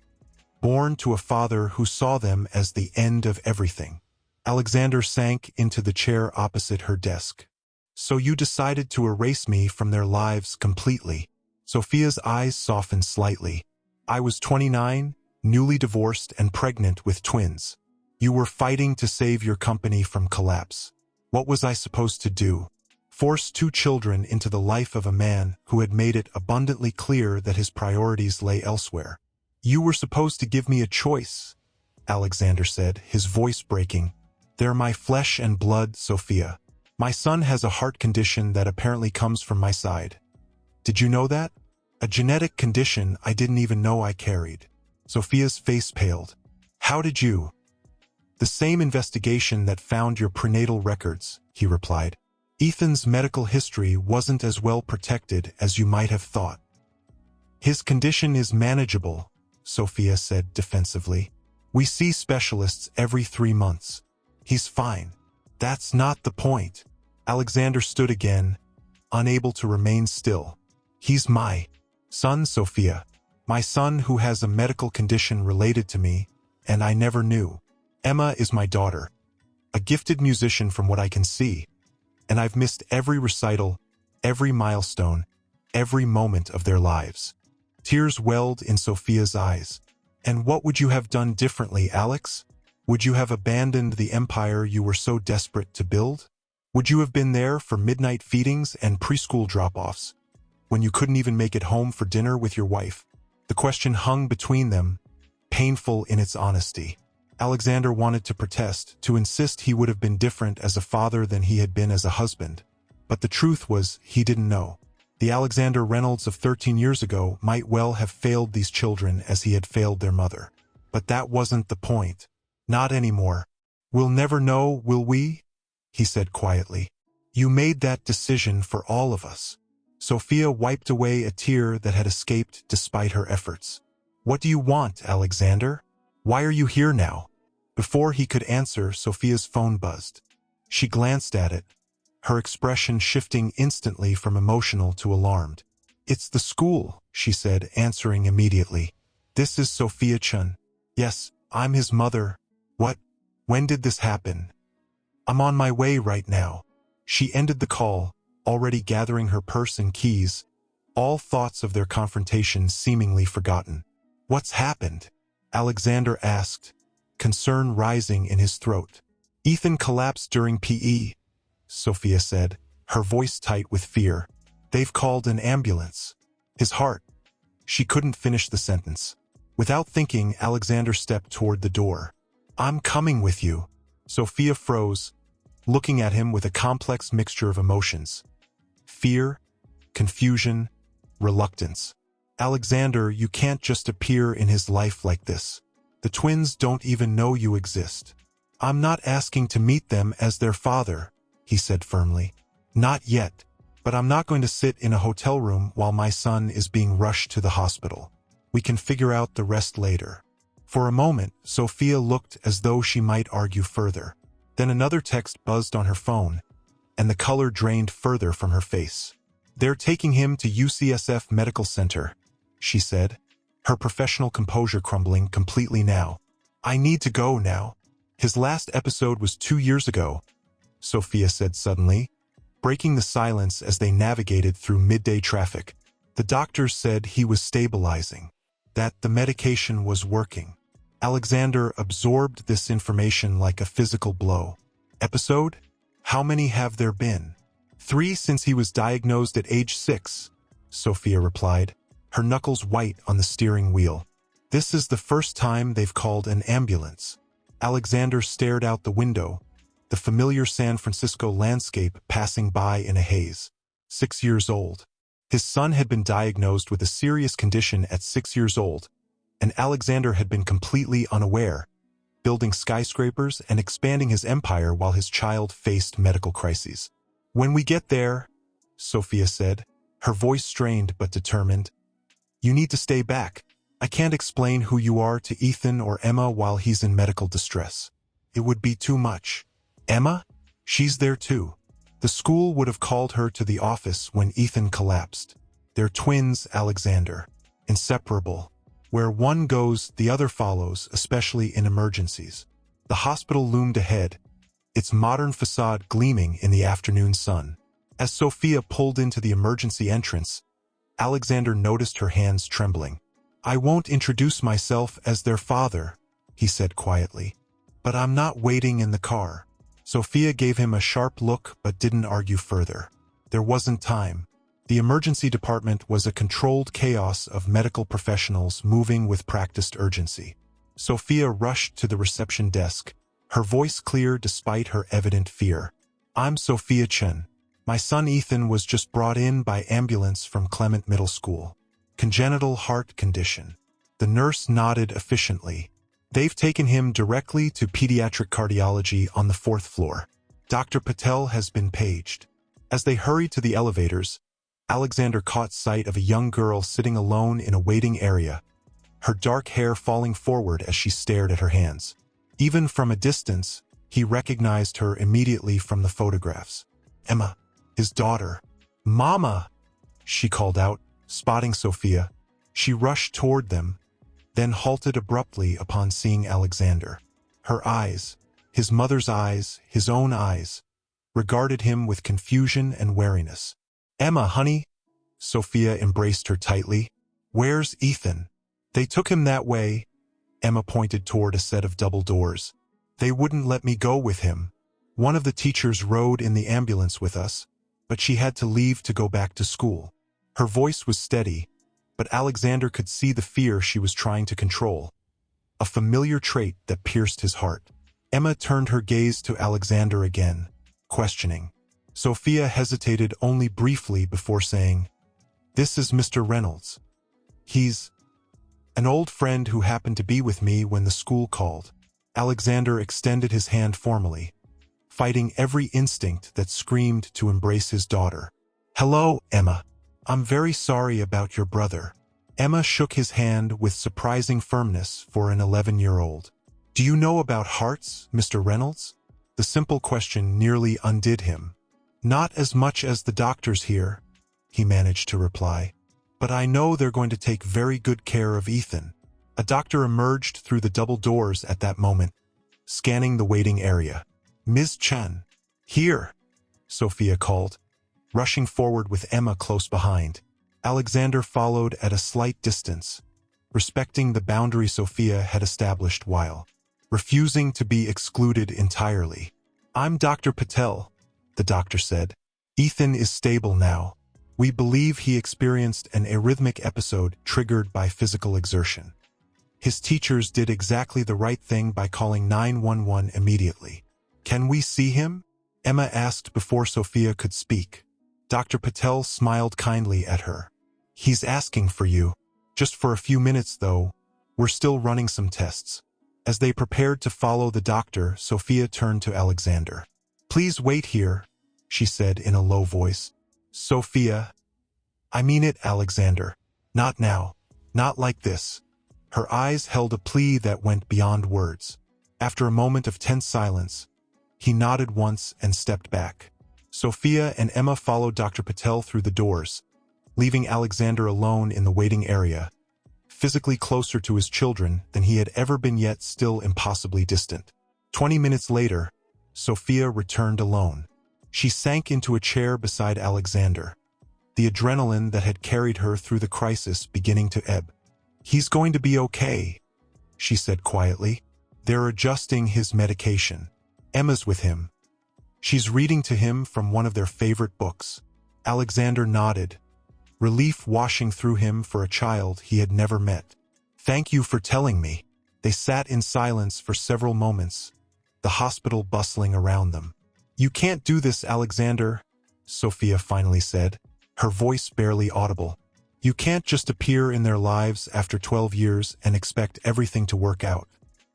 born to a father who saw them as the end of everything. Alexander sank into the chair opposite her desk. So you decided to erase me from their lives completely. Sophia's eyes softened slightly. I was 29, newly divorced and pregnant with twins. You were fighting to save your company from collapse. What was I supposed to do? Force 2 children into the life of a man who had made it abundantly clear that his priorities lay elsewhere. You were supposed to give me a choice, Alexander said, his voice breaking. They're my flesh and blood, Sophia. My son has a heart condition that apparently comes from my side. Did you know that? A genetic condition I didn't even know I carried. Sophia's face paled. How did you? The same investigation that found your prenatal records, he replied. Ethan's medical history wasn't as well protected as you might have thought. His condition is manageable, Sophia said defensively. We see specialists every 3 months. He's fine. That's not the point. Alexander stood again, unable to remain still. He's my son, Sophia. My son who has a medical condition related to me, and I never knew. Emma is my daughter, a gifted musician from what I can see, and I've missed every recital, every milestone, every moment of their lives. Tears welled in Sophia's eyes. And what would you have done differently, Alex? Would you have abandoned the empire you were so desperate to build? Would you have been there for midnight feedings and preschool drop-offs, when you couldn't even make it home for dinner with your wife? The question hung between them, painful in its honesty. Alexander wanted to protest, to insist he would have been different as a father than he had been as a husband. But the truth was, he didn't know. The Alexander Reynolds of 13 years ago might well have failed these children as he had failed their mother. But that wasn't the point. Not anymore. We'll never know, will we? He said quietly. You made that decision for all of us. Sophia wiped away a tear that had escaped despite her efforts. What do you want, Alexander? Why are you here now? Before he could answer, Sophia's phone buzzed. She glanced at it, her expression shifting instantly from emotional to alarmed. It's the school, she said, answering immediately. This is Sophia Chun. Yes, I'm his mother. What? When did this happen? I'm on my way right now. She ended the call, already gathering her purse and keys, all thoughts of their confrontation seemingly forgotten. What's happened? Alexander asked, concern rising in his throat. Ethan collapsed during PE, Sophia said, her voice tight with fear. They've called an ambulance. His heart. She couldn't finish the sentence. Without thinking, Alexander stepped toward the door. I'm coming with you. Sophia froze, looking at him with a complex mixture of emotions. Fear, confusion, reluctance. Alexander, you can't just appear in his life like this. The twins don't even know you exist. I'm not asking to meet them as their father, he said firmly. Not yet, but I'm not going to sit in a hotel room while my son is being rushed to the hospital. We can figure out the rest later. For a moment, Sophia looked as though she might argue further. Then another text buzzed on her phone, and the color drained further from her face. "They're taking him to UCSF Medical Center," she said, her professional composure crumbling completely now. "I need to go now." "His last episode was 2 years ago," Sophia said suddenly, breaking the silence as they navigated through midday traffic. "The doctors said he was stabilizing, that the medication was working." Alexander absorbed this information like a physical blow. "Episode? How many have there been?" "3 since he was diagnosed at age 6, Sophia replied, her knuckles white on the steering wheel. "This is the first time they've called an ambulance." Alexander stared out the window, the familiar San Francisco landscape passing by in a haze. 6 years old. His son had been diagnosed with a serious condition at 6 years old, and Alexander had been completely unaware, building skyscrapers and expanding his empire while his child faced medical crises. "When we get there," Sophia said, her voice strained but determined, "you need to stay back. I can't explain who you are to Ethan or Emma while he's in medical distress. It would be too much." "Emma? She's there too." The school would have called her to the office when Ethan collapsed. "They're twins, Alexander. Inseparable. Where one goes, the other follows, especially in emergencies." The hospital loomed ahead, its modern facade gleaming in the afternoon sun. As Sophia pulled into the emergency entrance, Alexander noticed her hands trembling. "I won't introduce myself as their father," he said quietly. "But I'm not waiting in the car." Sophia gave him a sharp look but didn't argue further. There wasn't time. The emergency department was a controlled chaos of medical professionals moving with practiced urgency. Sophia rushed to the reception desk, her voice clear despite her evident fear. "I'm Sophia Chen. My son Ethan was just brought in by ambulance from Clement Middle School. Congenital heart condition." The nurse nodded efficiently. "They've taken him directly to pediatric cardiology on the 4th floor. Dr. Patel has been paged." As they hurried to the elevators, Alexander caught sight of a young girl sitting alone in a waiting area, her dark hair falling forward as she stared at her hands. Even from a distance, he recognized her immediately from the photographs. Emma, his daughter. "Mama!" she called out, spotting Sophia. She rushed toward them, then halted abruptly upon seeing Alexander. Her eyes, his mother's eyes, his own eyes, regarded him with confusion and wariness. "Emma, honey." Sophia embraced her tightly. "Where's Ethan?" "They took him that way." Emma pointed toward a set of double doors. "They wouldn't let me go with him. One of the teachers rode in the ambulance with us, but she had to leave to go back to school." Her voice was steady, but Alexander could see the fear she was trying to control, a familiar trait that pierced his heart. Emma turned her gaze to Alexander again, questioning. Sophia hesitated only briefly before saying, "This is Mr. Reynolds. He's an old friend who happened to be with me when the school called." Alexander extended his hand formally, fighting every instinct that screamed to embrace his daughter. "Hello, Emma. I'm very sorry about your brother." Emma shook his hand with surprising firmness for an 11-year-old. "Do you know about hearts, Mr. Reynolds?" The simple question nearly undid him. "Not as much as the doctors here," he managed to reply. "But I know they're going to take very good care of Ethan." A doctor emerged through the double doors at that moment, scanning the waiting area. "Ms. Chen." "Here," Sophia called, rushing forward with Emma close behind. Alexander followed at a slight distance, respecting the boundary Sophia had established while refusing to be excluded entirely. "I'm Dr. Patel," the doctor said. "Ethan is stable now. We believe he experienced an arrhythmic episode triggered by physical exertion. His teachers did exactly the right thing by calling 911 immediately." "Can we see him?" Emma asked before Sophia could speak. Dr. Patel smiled kindly at her. "He's asking for you. Just for a few minutes, though. We're still running some tests." As they prepared to follow the doctor, Sophia turned to Alexander. "Please wait here," she said in a low voice. "Sophia." "I mean it, Alexander. Not now. Not like this." Her eyes held a plea that went beyond words. After a moment of tense silence, He nodded once and stepped back. Sophia and Emma followed Dr. Patel through the doors, leaving Alexander alone in the waiting area, physically closer to his children than he had ever been, yet still impossibly distant. 20 minutes later, Sophia returned alone. She sank into a chair beside Alexander, the adrenaline that had carried her through the crisis beginning to ebb. "He's going to be okay," she said quietly. "They're adjusting his medication. Emma's with him. She's reading to him from one of their favorite books." Alexander nodded, relief washing through him for a child he had never met. "Thank you for telling me." They sat in silence for several moments, the hospital bustling around them. "You can't do this, Alexander," Sophia finally said, her voice barely audible. "You can't just appear in their lives after 12 years and expect everything to work out.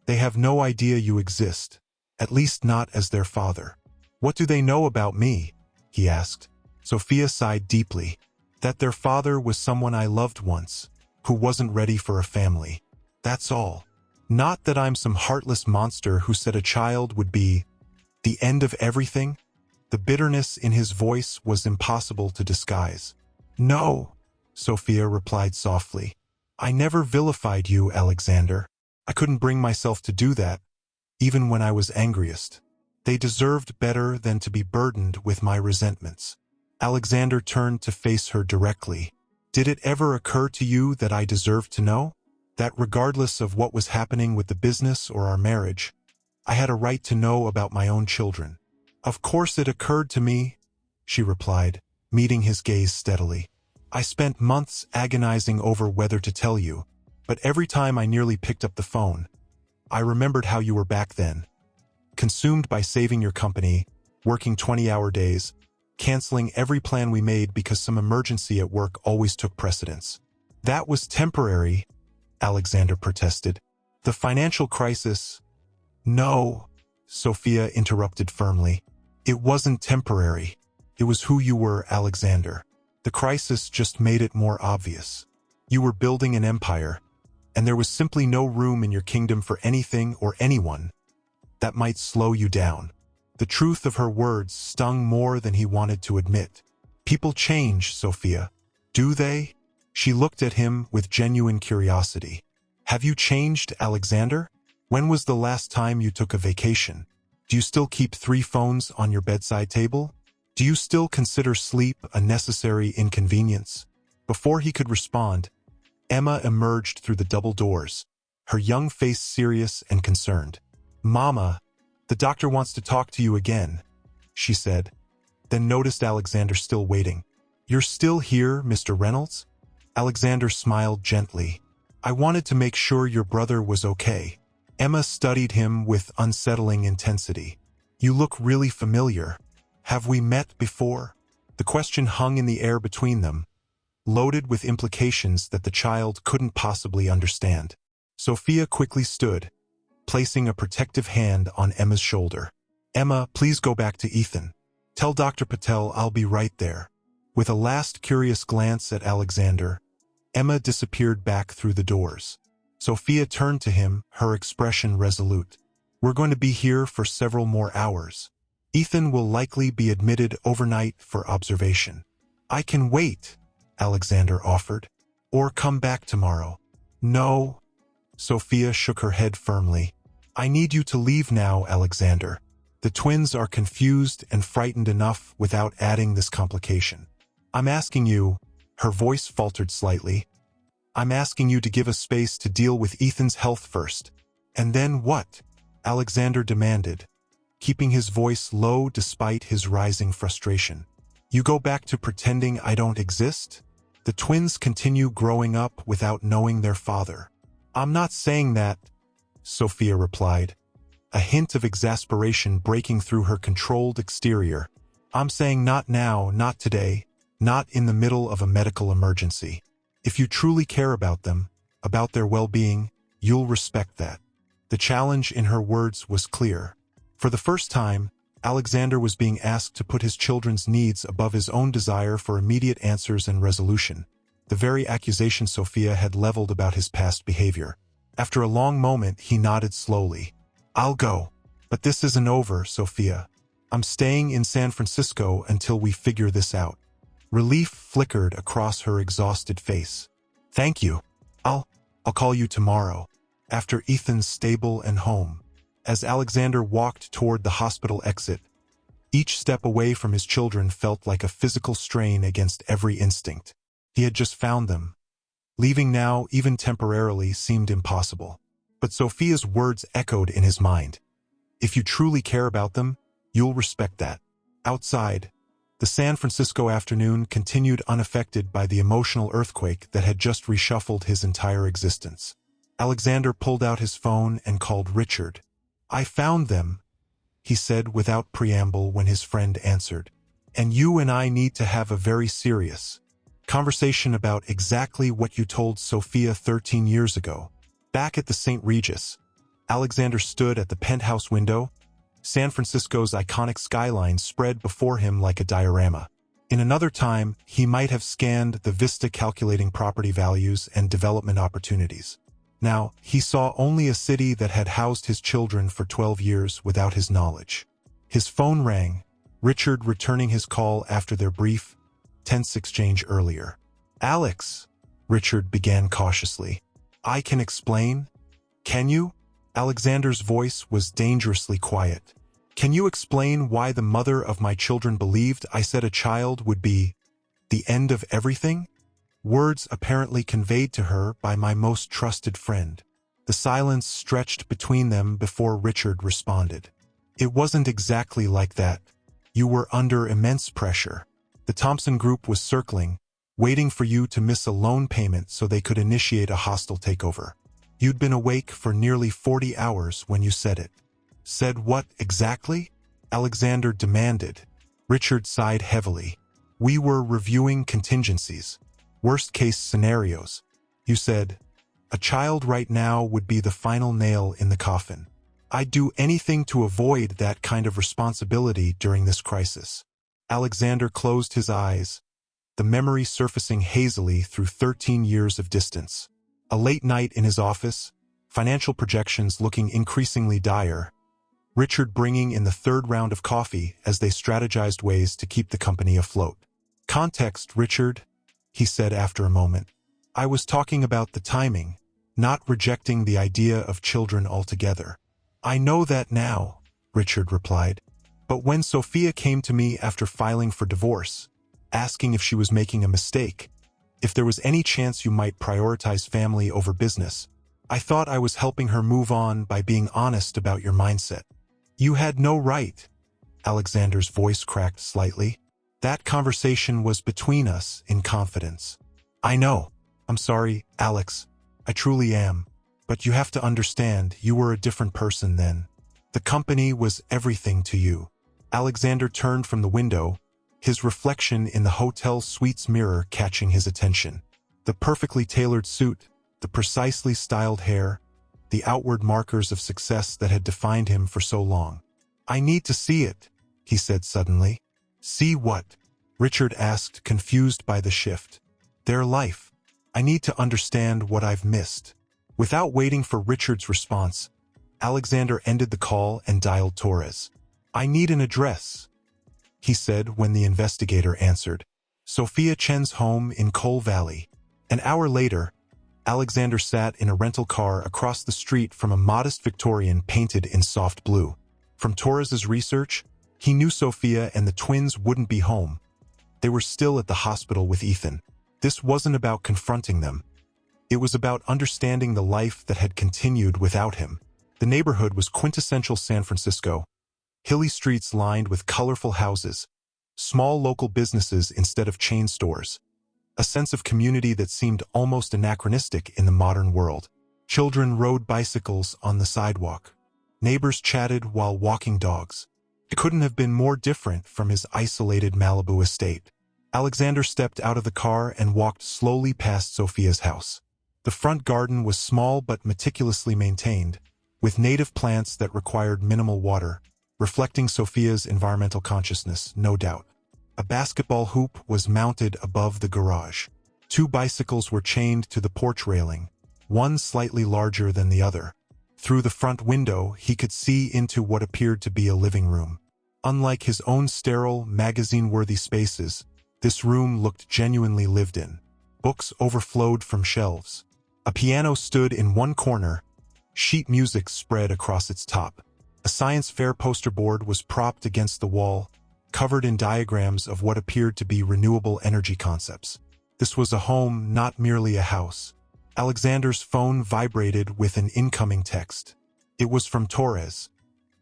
They have no idea you exist, at least not as their father." "What do they know about me?" he asked. Sophia sighed deeply. "That their father was someone I loved once, who wasn't ready for a family. That's all. Not that I'm some heartless monster who said a child would be the end of everything." The bitterness in his voice was impossible to disguise. "No," Sophia replied softly. "I never vilified you, Alexander. I couldn't bring myself to do that, even when I was angriest. They deserved better than to be burdened with my resentments." Alexander turned to face her directly. "Did it ever occur to you that I deserved to know? That regardless of what was happening with the business or our marriage, I had a right to know about my own children?" "Of course it occurred to me," she replied, meeting his gaze steadily. "I spent months agonizing over whether to tell you, but every time I nearly picked up the phone, I remembered how you were back then, consumed by saving your company, working 20-hour days, canceling every plan we made because some emergency at work always took precedence." "That was temporary," Alexander protested. "The financial crisis—" "No," Sophia interrupted firmly. "It wasn't temporary. It was who you were, Alexander. The crisis just made it more obvious. You were building an empire, and there was simply no room in your kingdom for anything or anyone that might slow you down." The truth of her words stung more than he wanted to admit. "People change, Sophia. Do they?" She looked at him with genuine curiosity. "Have you changed, Alexander? When was the last time you took a vacation? Do you still keep 3 phones on your bedside table? Do you still consider sleep a necessary inconvenience?" Before he could respond, Emma emerged through the double doors, her young face serious and concerned. "Mama, the doctor wants to talk to you again," she said, then noticed Alexander still waiting. "You're still here, Mr. Reynolds?" Alexander smiled gently. "I wanted to make sure your brother was okay." Emma studied him with unsettling intensity. "You look really familiar. Have we met before?" The question hung in the air between them, loaded with implications that the child couldn't possibly understand. Sophia quickly stood, placing a protective hand on Emma's shoulder. "Emma, please go back to Ethan. Tell Dr. Patel I'll be right there." With a last curious glance at Alexander, Emma disappeared back through the doors. Sophia turned to him, her expression resolute. "We're going to be here for several more hours. Ethan will likely be admitted overnight for observation." "I can wait," Alexander offered. "Or come back tomorrow." "No." Sophia shook her head firmly. "I need you to leave now, Alexander. The twins are confused and frightened enough without adding this complication. I'm asking you," her voice faltered slightly, "I'm asking you to give us space to deal with Ethan's health first." "And then what?" Alexander demanded, keeping his voice low despite his rising frustration. "You go back to pretending I don't exist? The twins continue growing up without knowing their father." "I'm not saying that," Sophia replied, a hint of exasperation breaking through her controlled exterior. "I'm saying not now, not today, not in the middle of a medical emergency. If you truly care about them, about their well-being, you'll respect that." The challenge in her words was clear. For the first time, Alexander was being asked to put his children's needs above his own desire for immediate answers and resolution, the very accusation Sophia had leveled about his past behavior. After a long moment, he nodded slowly. "I'll go." But this isn't over, Sophia. I'm staying in San Francisco until we figure this out. Relief flickered across her exhausted face. Thank you. I'll call you tomorrow, after Ethan's stable and home. As Alexander walked toward the hospital exit, each step away from his children felt like a physical strain against every instinct. He had just found them. Leaving now, even temporarily, seemed impossible. But Sophia's words echoed in his mind. If you truly care about them, you'll respect that. Outside, the San Francisco afternoon continued unaffected by the emotional earthquake that had just reshuffled his entire existence. Alexander pulled out his phone and called Richard. I found them, he said without preamble when his friend answered. And you and I need to have a very serious conversation about exactly what you told Sophia 13 years ago. Back at the St. Regis, Alexander stood at the penthouse window. San Francisco's iconic skyline spread before him like a diorama. In another time, he might have scanned the vista calculating property values and development opportunities. Now, he saw only a city that had housed his children for 12 years without his knowledge. His phone rang, Richard returning his call after their brief, tense exchange earlier. Alex, Richard began cautiously. I can explain? Can you? Alexander's voice was dangerously quiet. Can you explain why the mother of my children believed I said a child would be the end of everything? Words apparently conveyed to her by my most trusted friend. The silence stretched between them before Richard responded. It wasn't exactly like that. You were under immense pressure. The Thompson Group was circling, waiting for you to miss a loan payment so they could initiate a hostile takeover. You'd been awake for nearly 40 hours when you said it. Said what exactly? Alexander demanded. Richard sighed heavily. We were reviewing contingencies. Worst-case scenarios. You said, a child right now would be the final nail in the coffin. I'd do anything to avoid that kind of responsibility during this crisis. Alexander closed his eyes, the memory surfacing hazily through 13 years of distance. A late night in his office, financial projections looking increasingly dire, Richard bringing in the third round of coffee as they strategized ways to keep the company afloat. Context, Richard, he said after a moment. I was talking about the timing, not rejecting the idea of children altogether. I know that now, Richard replied. But when Sophia came to me after filing for divorce, asking if she was making a mistake, if there was any chance you might prioritize family over business, I thought I was helping her move on by being honest about your mindset. You had no right. Alexander's voice cracked slightly. That conversation was between us in confidence. I know. I'm sorry, Alex. I truly am. But you have to understand, you were a different person then. The company was everything to you. Alexander turned from the window, his reflection in the hotel suite's mirror catching his attention. The perfectly tailored suit, the precisely styled hair, the outward markers of success that had defined him for so long. I need to see it, he said suddenly. See what? Richard asked, confused by the shift. Their life. I need to understand what I've missed. Without waiting for Richard's response, Alexander ended the call and dialed Torres. I need an address, he said when the investigator answered. Sophia Chen's home in Coal Valley. An hour later, Alexander sat in a rental car across the street from a modest Victorian painted in soft blue. From Torres's research, he knew Sophia and the twins wouldn't be home. They were still at the hospital with Ethan. This wasn't about confronting them. It was about understanding the life that had continued without him. The neighborhood was quintessential San Francisco. Hilly streets lined with colorful houses, small local businesses instead of chain stores. A sense of community that seemed almost anachronistic in the modern world. Children rode bicycles on the sidewalk. Neighbors chatted while walking dogs. It couldn't have been more different from his isolated Malibu estate. Alexander stepped out of the car and walked slowly past Sophia's house. The front garden was small but meticulously maintained, with native plants that required minimal water, reflecting Sophia's environmental consciousness, no doubt. A basketball hoop was mounted above the garage. 2 bicycles were chained to the porch railing, one slightly larger than the other. Through the front window, he could see into what appeared to be a living room. Unlike his own sterile, magazine-worthy spaces, this room looked genuinely lived in. Books overflowed from shelves. A piano stood in one corner, sheet music spread across its top. A science fair poster board was propped against the wall, covered in diagrams of what appeared to be renewable energy concepts. This was a home, not merely a house. Alexander's phone vibrated with an incoming text. It was from Torres.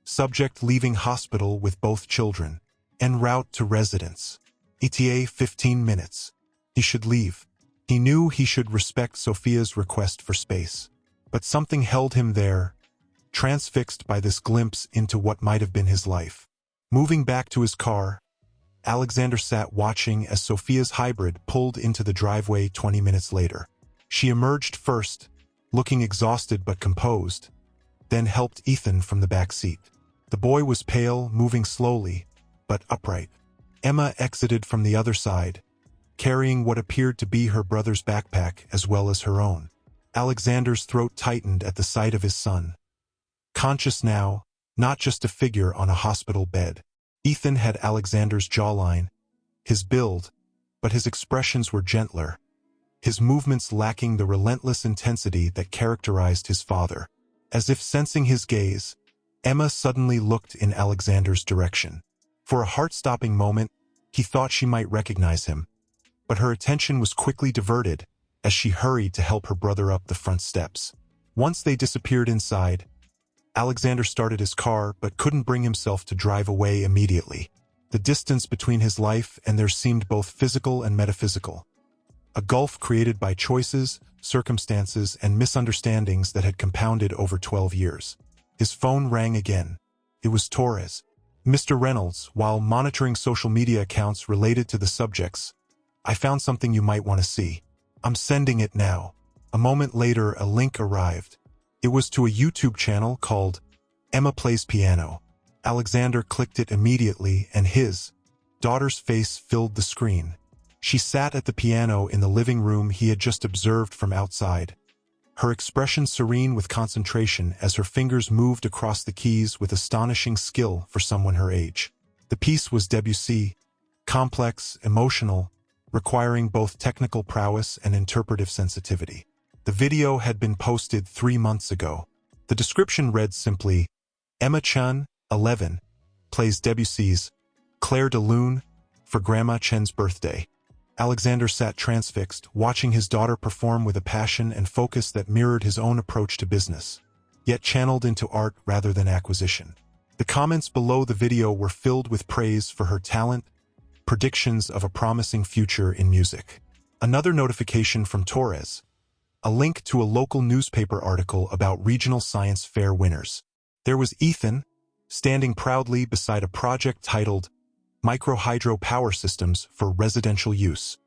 Subject leaving hospital with both children. En route to residence. ETA 15 minutes. He should leave. He knew he should respect Sophia's request for space. But something held him there, transfixed by this glimpse into what might have been his life. Moving back to his car, Alexander sat watching as Sophia's hybrid pulled into the driveway 20 minutes later. She emerged first, looking exhausted but composed, then helped Ethan from the back seat. The boy was pale, moving slowly, but upright. Emma exited from the other side, carrying what appeared to be her brother's backpack as well as her own. Alexander's throat tightened at the sight of his son. Conscious now, not just a figure on a hospital bed. Ethan had Alexander's jawline, his build, but his expressions were gentler, his movements lacking the relentless intensity that characterized his father. As if sensing his gaze, Emma suddenly looked in Alexander's direction. For a heart-stopping moment, he thought she might recognize him, but her attention was quickly diverted as she hurried to help her brother up the front steps. Once they disappeared inside, Alexander started his car but couldn't bring himself to drive away immediately. The distance between his life and theirs seemed both physical and metaphysical. A gulf created by choices, circumstances, and misunderstandings that had compounded over 12 years. His phone rang again. It was Torres. Mr. Reynolds, while monitoring social media accounts related to the subjects, I found something you might want to see. I'm sending it now. A moment later, a link arrived. It was to a YouTube channel called Emma Plays Piano. Alexander clicked it immediately and his daughter's face filled the screen. She sat at the piano in the living room he had just observed from outside, her expression serene with concentration as her fingers moved across the keys with astonishing skill for someone her age. The piece was Debussy, complex, emotional, requiring both technical prowess and interpretive sensitivity. The video had been posted 3 months ago. The description read simply, Emma Chan, 11, plays Debussy's Clair de Lune for Grandma Chen's birthday. Alexander sat transfixed, watching his daughter perform with a passion and focus that mirrored his own approach to business, yet channeled into art rather than acquisition. The comments below the video were filled with praise for her talent, predictions of a promising future in music. Another notification from Torres, a link to a local newspaper article about regional science fair winners. There was Ethan, standing proudly beside a project titled Microhydro Power Systems for Residential Use.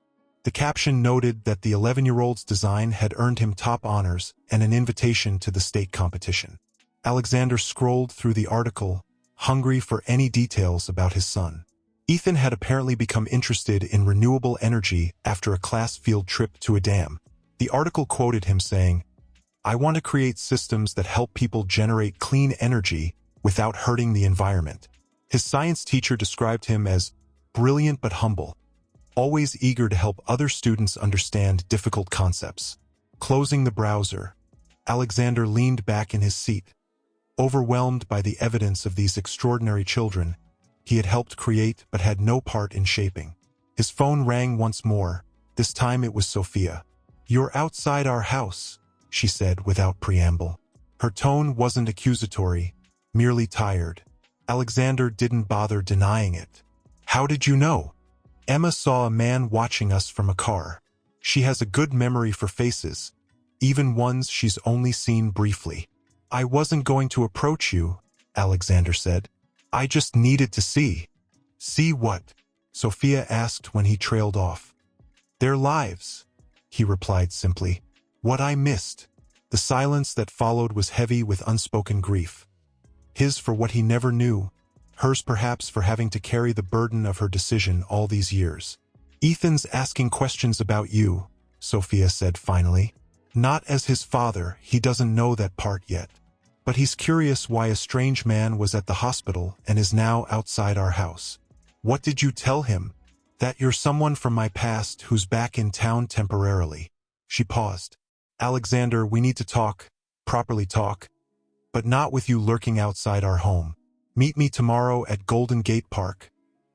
The caption noted that the 11-year-old's design had earned him top honors and an invitation to the state competition. Alexander scrolled through the article, hungry for any details about his son. Ethan had apparently become interested in renewable energy after a class field trip to a dam. The article quoted him saying, "I want to create systems that help people generate clean energy without hurting the environment." His science teacher described him as brilliant but humble, always eager to help other students understand difficult concepts. Closing the browser, Alexander leaned back in his seat, overwhelmed by the evidence of these extraordinary children he had helped create but had no part in shaping. His phone rang once more. This time it was Sophia. "You're outside our house," she said without preamble. Her tone wasn't accusatory, merely tired. Alexander didn't bother denying it. "How did you know?" "Emma saw a man watching us from a car. She has a good memory for faces, even ones she's only seen briefly." "I wasn't going to approach you," Alexander said. "I just needed to see." "See what?" Sophia asked when he trailed off. "Their lives," he replied simply. "What I missed." The silence that followed was heavy with unspoken grief. His for what he never knew, hers perhaps for having to carry the burden of her decision all these years. "Ethan's asking questions about you," Sophia said finally. "Not as his father, he doesn't know that part yet. but he's curious why a strange man was at the hospital and is now outside our house. What did you tell him? That you're someone from my past who's back in town temporarily. She paused. Alexander, we need to talk, properly talk, but not with you lurking outside our home. Meet me tomorrow at Golden Gate Park,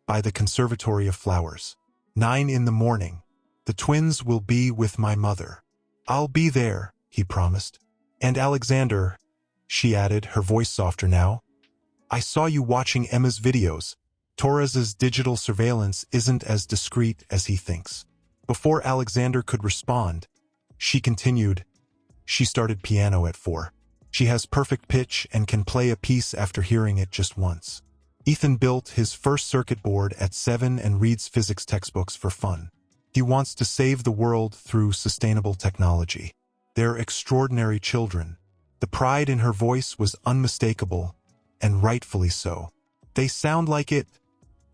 by the Conservatory of Flowers. 9 in the morning. The twins will be with my mother. I'll be there, he promised. And Alexander, she added, her voice softer now, I saw you watching Emma's videos. Torres's digital surveillance isn't as discreet as he thinks. Before Alexander could respond, she continued, she started piano at 4. She has perfect pitch and can play a piece after hearing it just once. Ethan built his first circuit board at 7 and reads physics textbooks for fun. He wants to save the world through sustainable technology. They're extraordinary children. The pride in her voice was unmistakable, and rightfully so. They sound like it,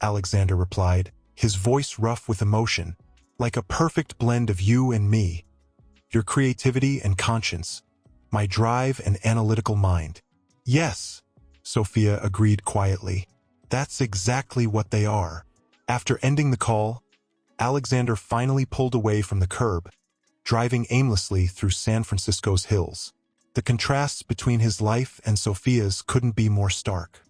Alexander replied, his voice rough with emotion, like a perfect blend of you and me. Your creativity and conscience, my drive and analytical mind. Yes, Sophia agreed quietly. That's exactly what they are. After ending the call, Alexander finally pulled away from the curb, driving aimlessly through San Francisco's hills. The contrasts between his life and Sophia's couldn't be more stark.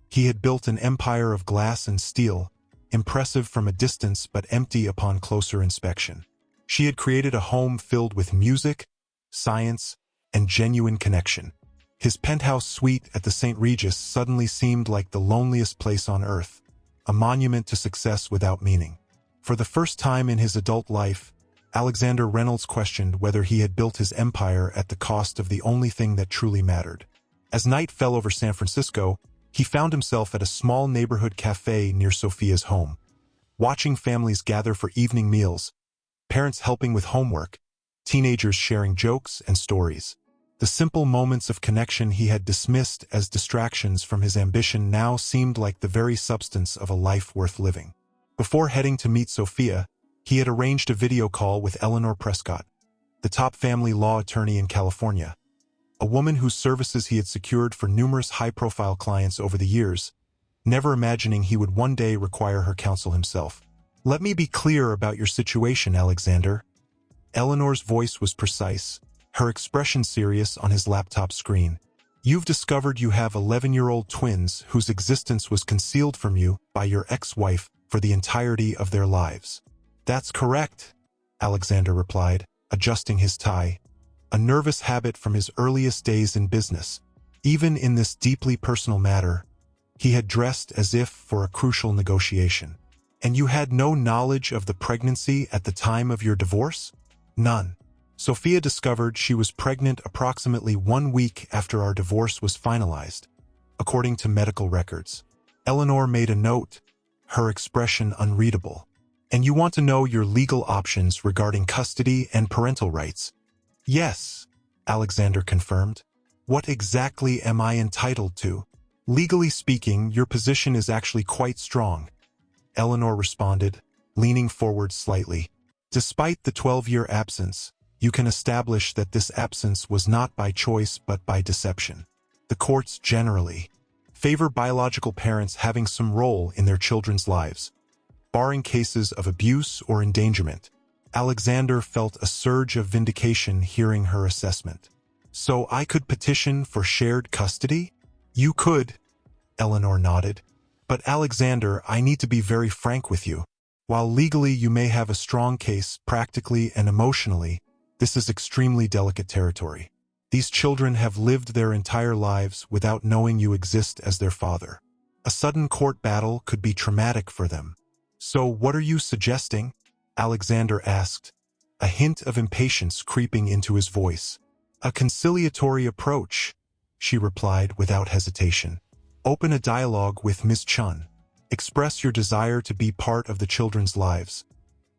He had built an empire of glass and steel, impressive from a distance but empty upon closer inspection. She had created a home filled with music, science, and genuine connection. His penthouse suite at the St. Regis suddenly seemed like the loneliest place on earth, a monument to success without meaning. For the first time in his adult life, Alexander Reynolds questioned whether he had built his empire at the cost of the only thing that truly mattered. As night fell over San Francisco, he found himself at a small neighborhood cafe near Sophia's home. Watching families gather for evening meals, parents helping with homework, teenagers sharing jokes and stories. The simple moments of connection he had dismissed as distractions from his ambition now seemed like the very substance of a life worth living. Before heading to meet Sophia, he had arranged a video call with Eleanor Prescott, the top family law attorney in California, a woman whose services he had secured for numerous high-profile clients over the years, never imagining he would one day require her counsel himself. Let me be clear about your situation, Alexander. Eleanor's voice was precise, her expression serious on his laptop screen. You've discovered you have 11-year-old twins whose existence was concealed from you by your ex-wife for the entirety of their lives. That's correct, Alexander replied, adjusting his tie, a nervous habit from his earliest days in business. Even in this deeply personal matter, he had dressed as if for a crucial negotiation. And you had no knowledge of the pregnancy at the time of your divorce? None. Sophia discovered she was pregnant approximately 1 week after our divorce was finalized, according to medical records. Eleanor made a note, her expression unreadable. And you want to know your legal options regarding custody and parental rights? Yes, Alexander confirmed. What exactly am I entitled to? Legally speaking, your position is actually quite strong, Eleanor responded, leaning forward slightly. Despite the 12-year absence, you can establish that this absence was not by choice but by deception. The courts generally favor biological parents having some role in their children's lives, barring cases of abuse or endangerment. Alexander felt a surge of vindication hearing her assessment. So I could petition for shared custody? You could, Eleanor nodded. But Alexander, I need to be very frank with you. While legally you may have a strong case, practically and emotionally, this is extremely delicate territory. These children have lived their entire lives without knowing you exist as their father. A sudden court battle could be traumatic for them. So what are you suggesting? Alexander asked, a hint of impatience creeping into his voice. A conciliatory approach, she replied without hesitation. Open a dialogue with Ms. Chun. Express your desire to be part of the children's lives,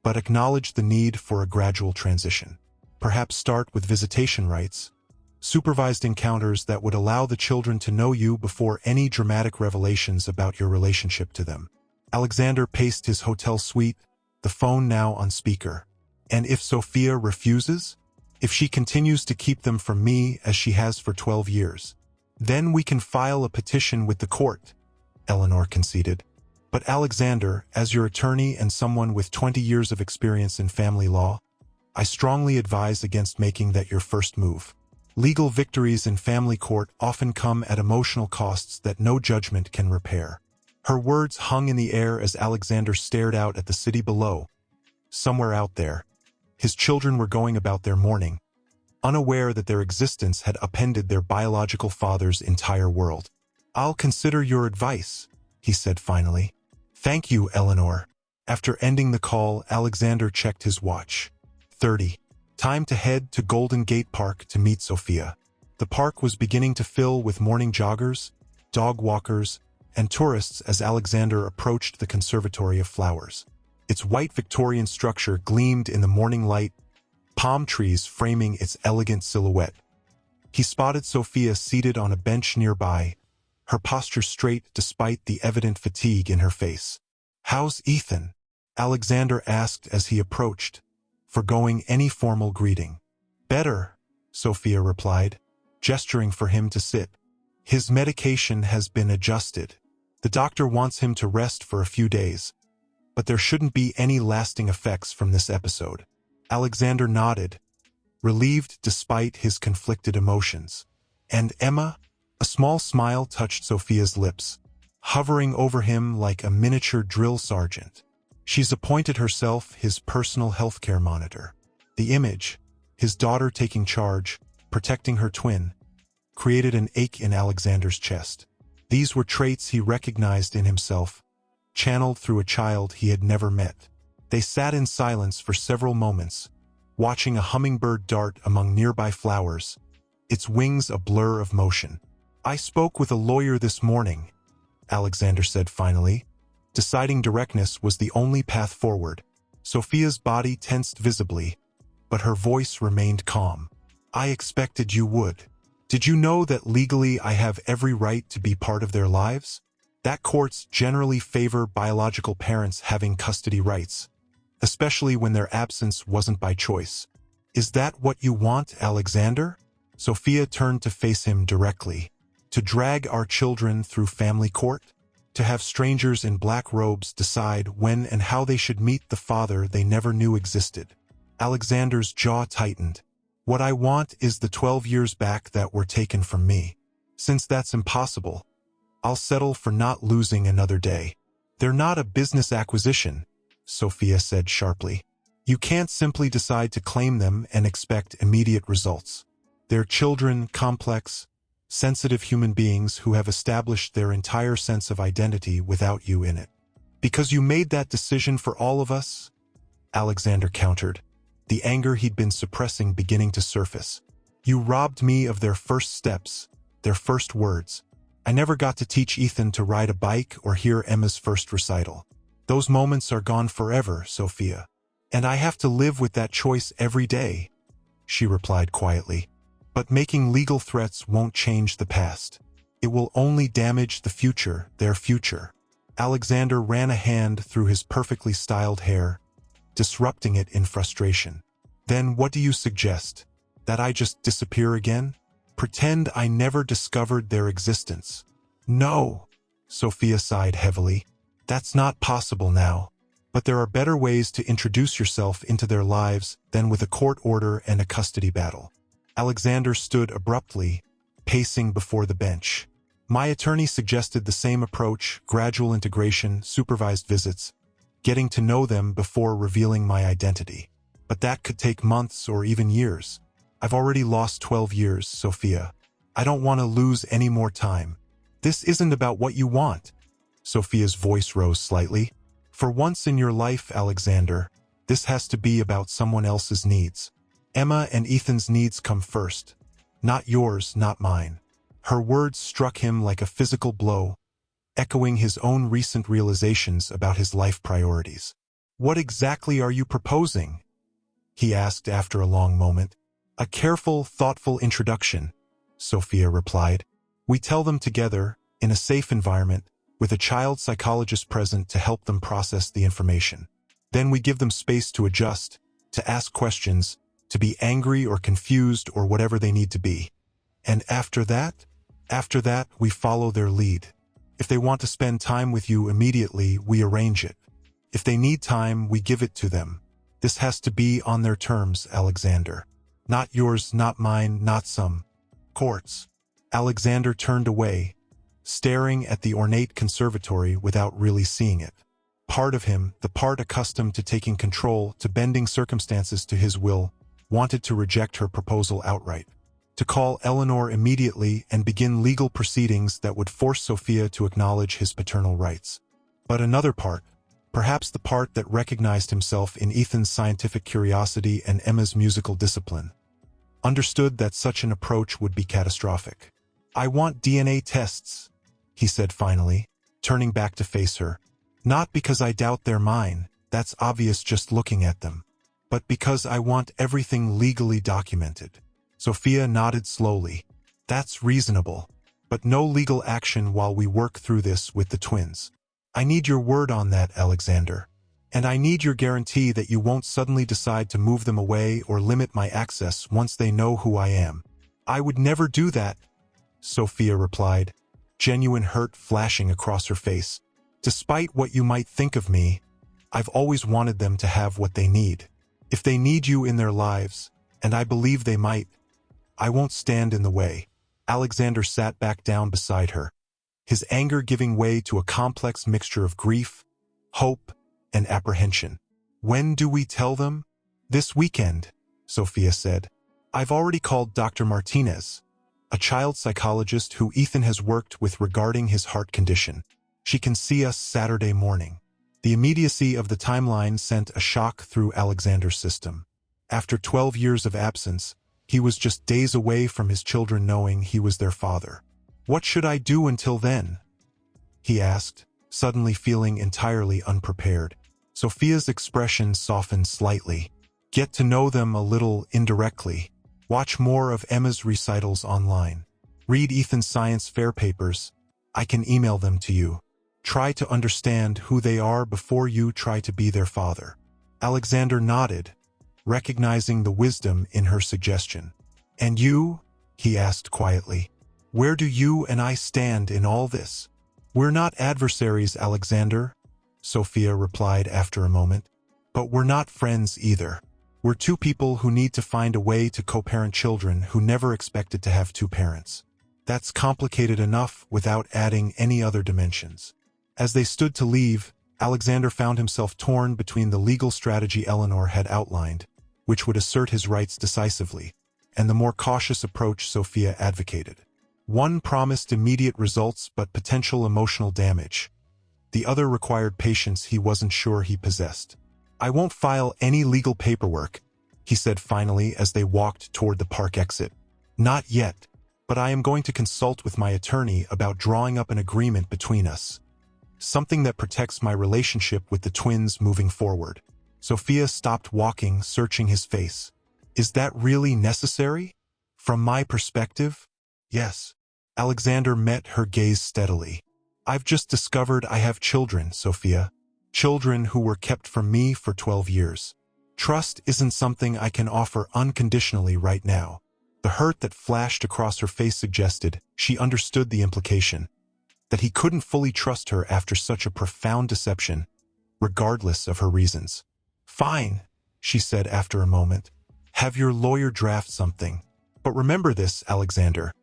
but acknowledge the need for a gradual transition. Perhaps start with visitation rights, supervised encounters that would allow the children to know you before any dramatic revelations about your relationship to them. Alexander paced his hotel suite, the phone now on speaker. And if Sophia refuses? If she continues to keep them from me as she has for 12 years? Then we can file a petition with the court, Eleanor conceded. But Alexander, as your attorney and someone with 20 years of experience in family law, I strongly advise against making that your first move. Legal victories in family court often come at emotional costs that no judgment can repair. Her words hung in the air as Alexander stared out at the city below. Somewhere out there, his children were going about their mourning, unaware that their existence had upended their biological father's entire world. I'll consider your advice, he said finally. Thank you, Eleanor. After ending the call, Alexander checked his watch. 30. Time to head to Golden Gate Park to meet Sophia. The park was beginning to fill with morning joggers, dog walkers, and tourists as Alexander approached the Conservatory of Flowers. Its white Victorian structure gleamed in the morning light, palm trees framing its elegant silhouette. He spotted Sophia seated on a bench nearby, her posture straight despite the evident fatigue in her face. "How's Ethan?" Alexander asked as he approached, forgoing any formal greeting. "Better," Sophia replied, gesturing for him to sit. "His medication has been adjusted. The doctor wants him to rest for a few days, but there shouldn't be any lasting effects from this episode." Alexander nodded, relieved despite his conflicted emotions. "And Emma?" A small smile touched Sophia's lips, hovering over him like a miniature drill sergeant. She's appointed herself his personal healthcare monitor. The image, his daughter taking charge, protecting her twin, created an ache in Alexander's chest. These were traits he recognized in himself, channeled through a child he had never met. They sat in silence for several moments, watching a hummingbird dart among nearby flowers, its wings a blur of motion. "I spoke with a lawyer this morning," Alexander said finally. Deciding directness was the only path forward. Sophia's body tensed visibly, but her voice remained calm. "I expected you would. Did you know that legally I have every right to be part of their lives? That courts generally favor biological parents having custody rights, especially when their absence wasn't by choice. Is that what you want, Alexander?" Sophia turned to face him directly. "To drag our children through family court? To have strangers in black robes decide when and how they should meet the father they never knew existed?" Alexander's jaw tightened. "What I want is the 12 years back that were taken from me. Since that's impossible, I'll settle for not losing another day." "They're not a business acquisition," Sophia said sharply. "You can't simply decide to claim them and expect immediate results. They're children, complex, sensitive human beings who have established their entire sense of identity without you in it. Because you made that decision for all of us?" Alexander countered, the anger he'd been suppressing beginning to surface. "You robbed me of their first steps, their first words. I never got to teach Ethan to ride a bike or hear Emma's first recital. Those moments are gone forever, Sophia. And I have to live with that choice every day," she replied quietly. "But making legal threats won't change the past. It will only damage the future, their future." Alexander ran a hand through his perfectly styled hair, disrupting it in frustration. "Then what do you suggest? That I just disappear again? Pretend I never discovered their existence?" "No," Sophia sighed heavily. "That's not possible now. But there are better ways to introduce yourself into their lives than with a court order and a custody battle." Alexander stood abruptly, pacing before the bench. "My attorney suggested the same approach: gradual integration, supervised visits, getting to know them before revealing my identity. But that could take months or even years. I've already lost 12 years, Sophia. I don't want to lose any more time." "This isn't about what you want." Sophia's voice rose slightly. "For once in your life, Alexander, this has to be about someone else's needs. Emma and Ethan's needs come first. Not yours, not mine." Her words struck him like a physical blow, echoing his own recent realizations about his life priorities. "What exactly are you proposing?" he asked after a long moment. "A careful, thoughtful introduction," Sophia replied. "We tell them together, in a safe environment, with a child psychologist present to help them process the information. Then we give them space to adjust, to ask questions, to be angry or confused or whatever they need to be. And after that, After that, we follow their lead. If they want to spend time with you immediately, we arrange it. If they need time, we give it to them. This has to be on their terms, Alexander. Not yours, not mine, not some courts. Alexander turned away, staring at the ornate conservatory without really seeing it. Part of him, the part accustomed to taking control, to bending circumstances to his will, wanted to reject her proposal outright. To call Eleanor immediately and begin legal proceedings that would force Sophia to acknowledge his paternal rights. But another part, perhaps the part that recognized himself in Ethan's scientific curiosity and Emma's musical discipline, understood that such an approach would be catastrophic. "I want DNA tests," he said finally, turning back to face her. "Not because I doubt they're mine, that's obvious just looking at them, but because I want everything legally documented." Sophia nodded slowly. "That's reasonable, but no legal action while we work through this with the twins. I need your word on that, Alexander. And I need your guarantee that you won't suddenly decide to move them away or limit my access once they know who I am." "I would never do that," Sophia replied, genuine hurt flashing across her face. "Despite what you might think of me, I've always wanted them to have what they need. If they need you in their lives, and I believe they might, I won't stand in the way." Alexander sat back down beside her, his anger giving way to a complex mixture of grief, hope, and apprehension. "When do we tell them?" "This weekend," Sophia said. "I've already called Dr. Martinez, a child psychologist who Ethan has worked with regarding his heart condition. She can see us Saturday morning." The immediacy of the timeline sent a shock through Alexander's system. After 12 years of absence, he was just days away from his children knowing he was their father. "What should I do until then?" he asked, suddenly feeling entirely unprepared. Sophia's expression softened slightly. "Get to know them a little indirectly. Watch more of Emma's recitals online. Read Ethan's science fair papers. I can email them to you. Try to understand who they are before you try to be their father." Alexander nodded, recognizing the wisdom in her suggestion. "And you?" he asked quietly. "Where do you and I stand in all this?" "We're not adversaries, Alexander," Sophia replied after a moment. "But we're not friends either. We're two people who need to find a way to co-parent children who never expected to have two parents. That's complicated enough without adding any other dimensions." As they stood to leave, Alexander found himself torn between the legal strategy Eleanor had outlined, which would assert his rights decisively, and the more cautious approach Sophia advocated. One promised immediate results but potential emotional damage. The other required patience he wasn't sure he possessed. "I won't file any legal paperwork," he said finally as they walked toward the park exit. "Not yet, but I am going to consult with my attorney about drawing up an agreement between us. Something that protects my relationship with the twins moving forward." Sophia stopped walking, searching his face. "Is that really necessary? From my perspective, yes." Alexander met her gaze steadily. "I've just discovered I have children, Sophia. Children who were kept from me for 12 years. Trust isn't something I can offer unconditionally right now." The hurt that flashed across her face suggested she understood the implication, that he couldn't fully trust her after such a profound deception, regardless of her reasons. "Fine," she said after a moment. "Have your lawyer draft something. But remember this, Alexander.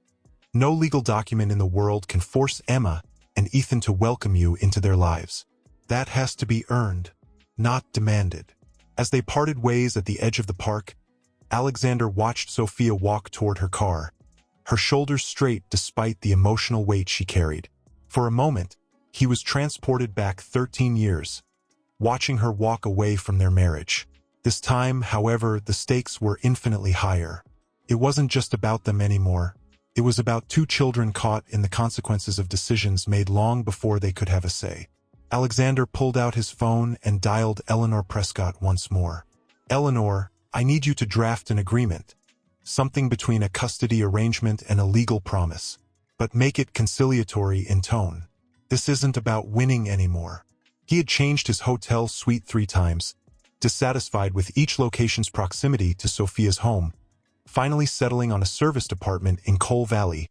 No legal document in the world can force Emma and Ethan to welcome you into their lives. That has to be earned, not demanded." As they parted ways at the edge of the park, Alexander watched Sophia walk toward her car, her shoulders straight despite the emotional weight she carried. For a moment, he was transported back 13 years, watching her walk away from their marriage. This time, however, the stakes were infinitely higher. It wasn't just about them anymore. It was about two children caught in the consequences of decisions made long before they could have a say. Alexander pulled out his phone and dialed Eleanor Prescott once more. "Eleanor, I need you to draft an agreement. Something between a custody arrangement and a legal promise. But make it conciliatory in tone. This isn't about winning anymore." He had changed his hotel suite 3 times, dissatisfied with each location's proximity to Sophia's home, finally settling on a serviced apartment in Coal Valley,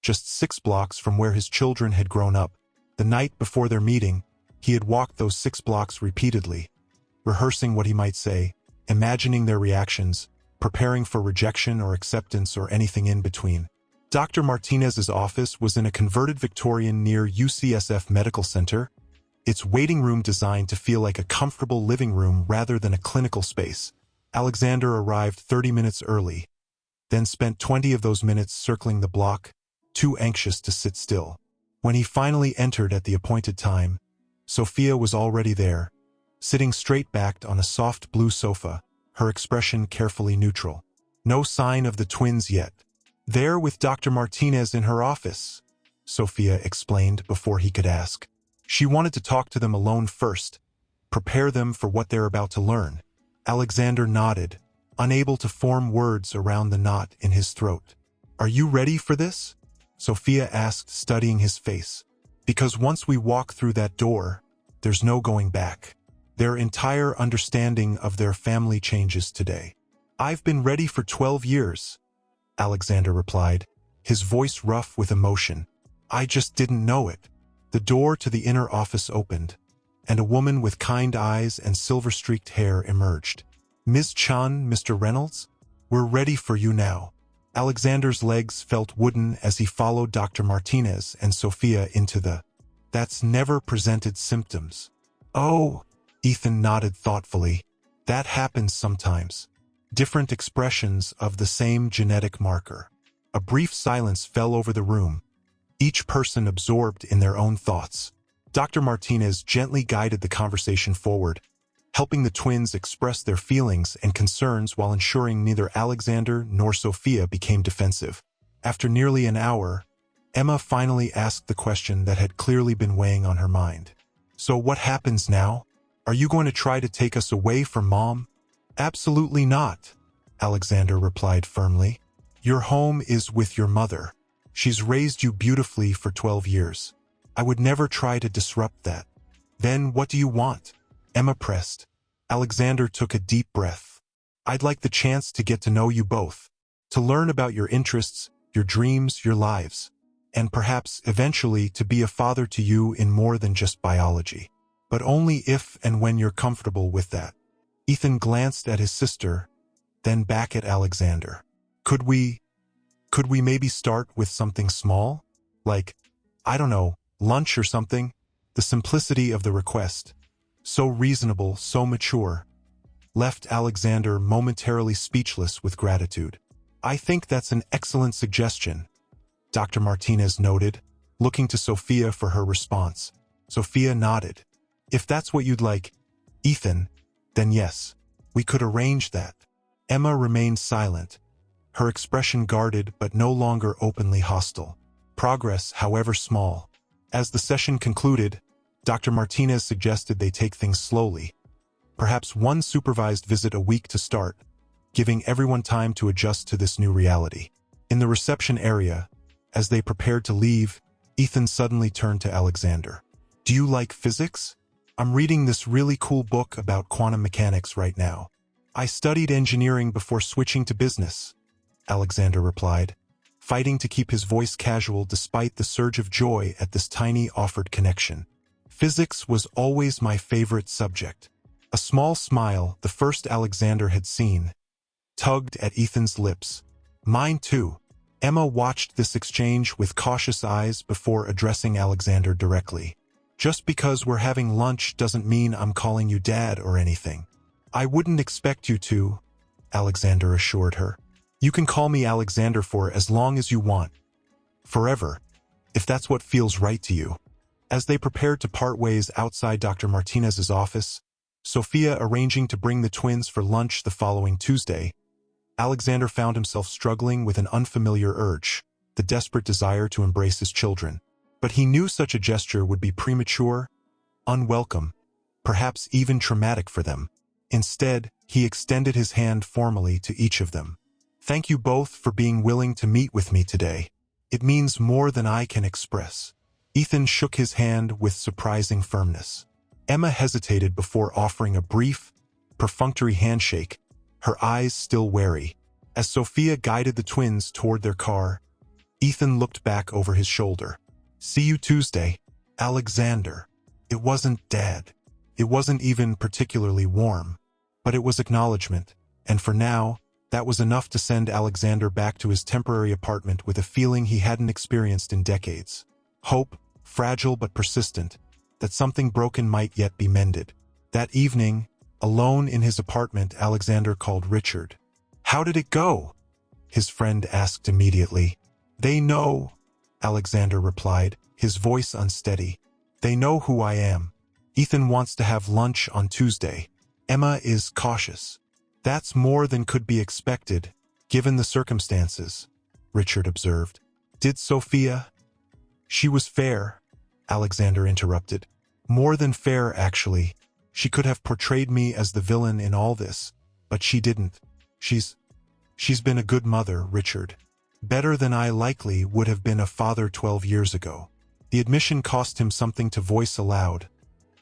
just 6 blocks from where his children had grown up. The night before their meeting, he had walked those 6 blocks repeatedly, rehearsing what he might say, imagining their reactions, preparing for rejection or acceptance or anything in between. Dr. Martinez's office was in a converted Victorian near UCSF Medical Center, its waiting room designed to feel like a comfortable living room rather than a clinical space. Alexander arrived 30 minutes early, then spent 20 of those minutes circling the block, too anxious to sit still. When he finally entered at the appointed time, Sophia was already there, sitting straight-backed on a soft blue sofa, her expression carefully neutral. No sign of the twins yet. There with Dr. Martinez in her office, Sophia explained before he could ask. She wanted to talk to them alone first, prepare them for what they're about to learn. Alexander nodded, unable to form words around the knot in his throat. Are you ready for this? Sophia asked, studying his face. Because once we walk through that door, there's no going back. Their entire understanding of their family changes today. I've been ready for 12 years, Alexander replied, his voice rough with emotion. I just didn't know it. The door to the inner office opened, and a woman with kind eyes and silver-streaked hair emerged. Ms. Chan, Mr. Reynolds, we're ready for you now. Alexander's legs felt wooden as he followed Dr. Martinez and Sophia into the "that's never presented symptoms." Oh, Ethan nodded thoughtfully. That happens sometimes. Different expressions of the same genetic marker. A brief silence fell over the room, each person absorbed in their own thoughts. Dr. Martinez gently guided the conversation forward, helping the twins express their feelings and concerns while ensuring neither Alexander nor Sophia became defensive. After nearly an hour, Emma finally asked the question that had clearly been weighing on her mind. So what happens now? Are you going to try to take us away from Mom? Absolutely not, Alexander replied firmly. Your home is with your mother. She's raised you beautifully for 12 years. I would never try to disrupt that. Then what do you want? Emma pressed. Alexander took a deep breath. I'd like the chance to get to know you both, to learn about your interests, your dreams, your lives, and perhaps eventually to be a father to you in more than just biology. But only if and when you're comfortable with that. Ethan glanced at his sister, then back at Alexander. Could we maybe start with something small? Like, I don't know, lunch or something? The simplicity of the request, so reasonable, so mature, left Alexander momentarily speechless with gratitude. I think that's an excellent suggestion, Dr. Martinez noted, looking to Sophia for her response. Sophia nodded. If that's what you'd like, Ethan, then yes, we could arrange that. Emma remained silent, her expression guarded but no longer openly hostile. Progress, however small. As the session concluded, Dr. Martinez suggested they take things slowly. Perhaps one supervised visit a week to start, giving everyone time to adjust to this new reality. In the reception area, as they prepared to leave, Ethan suddenly turned to Alexander. Do you like physics? I'm reading this really cool book about quantum mechanics right now. I studied engineering before switching to business, Alexander replied, fighting to keep his voice casual despite the surge of joy at this tiny offered connection. Physics was always my favorite subject. A small smile, the first Alexander had seen, tugged at Ethan's lips. Mine too. Emma watched this exchange with cautious eyes before addressing Alexander directly. Just because we're having lunch doesn't mean I'm calling you Dad or anything. I wouldn't expect you to, Alexander assured her. You can call me Alexander for as long as you want. Forever, if that's what feels right to you. As they prepared to part ways outside Dr. Martinez's office, Sophia arranging to bring the twins for lunch the following Tuesday, Alexander found himself struggling with an unfamiliar urge, the desperate desire to embrace his children. But he knew such a gesture would be premature, unwelcome, perhaps even traumatic for them. Instead, he extended his hand formally to each of them. Thank you both for being willing to meet with me today. It means more than I can express. Ethan shook his hand with surprising firmness. Emma hesitated before offering a brief, perfunctory handshake, her eyes still wary. As Sophia guided the twins toward their car, Ethan looked back over his shoulder. "See you Tuesday, Alexander." It wasn't Dad. It wasn't even particularly warm. But it was acknowledgement, and for now, that was enough to send Alexander back to his temporary apartment with a feeling he hadn't experienced in decades. Hope, fragile but persistent, that something broken might yet be mended. That evening, alone in his apartment, Alexander called Richard. "How did it go?" his friend asked immediately. "They know," Alexander replied, his voice unsteady. "They know who I am. Ethan wants to have lunch on Tuesday. Emma is cautious." "That's more than could be expected, given the circumstances," Richard observed. "Did Sophia?" "She was fair," Alexander interrupted. "More than fair, actually. She could have portrayed me as the villain in all this, but she didn't. She's been a good mother, Richard. Better than I likely would have been a father 12 years ago." The admission cost him something to voice aloud,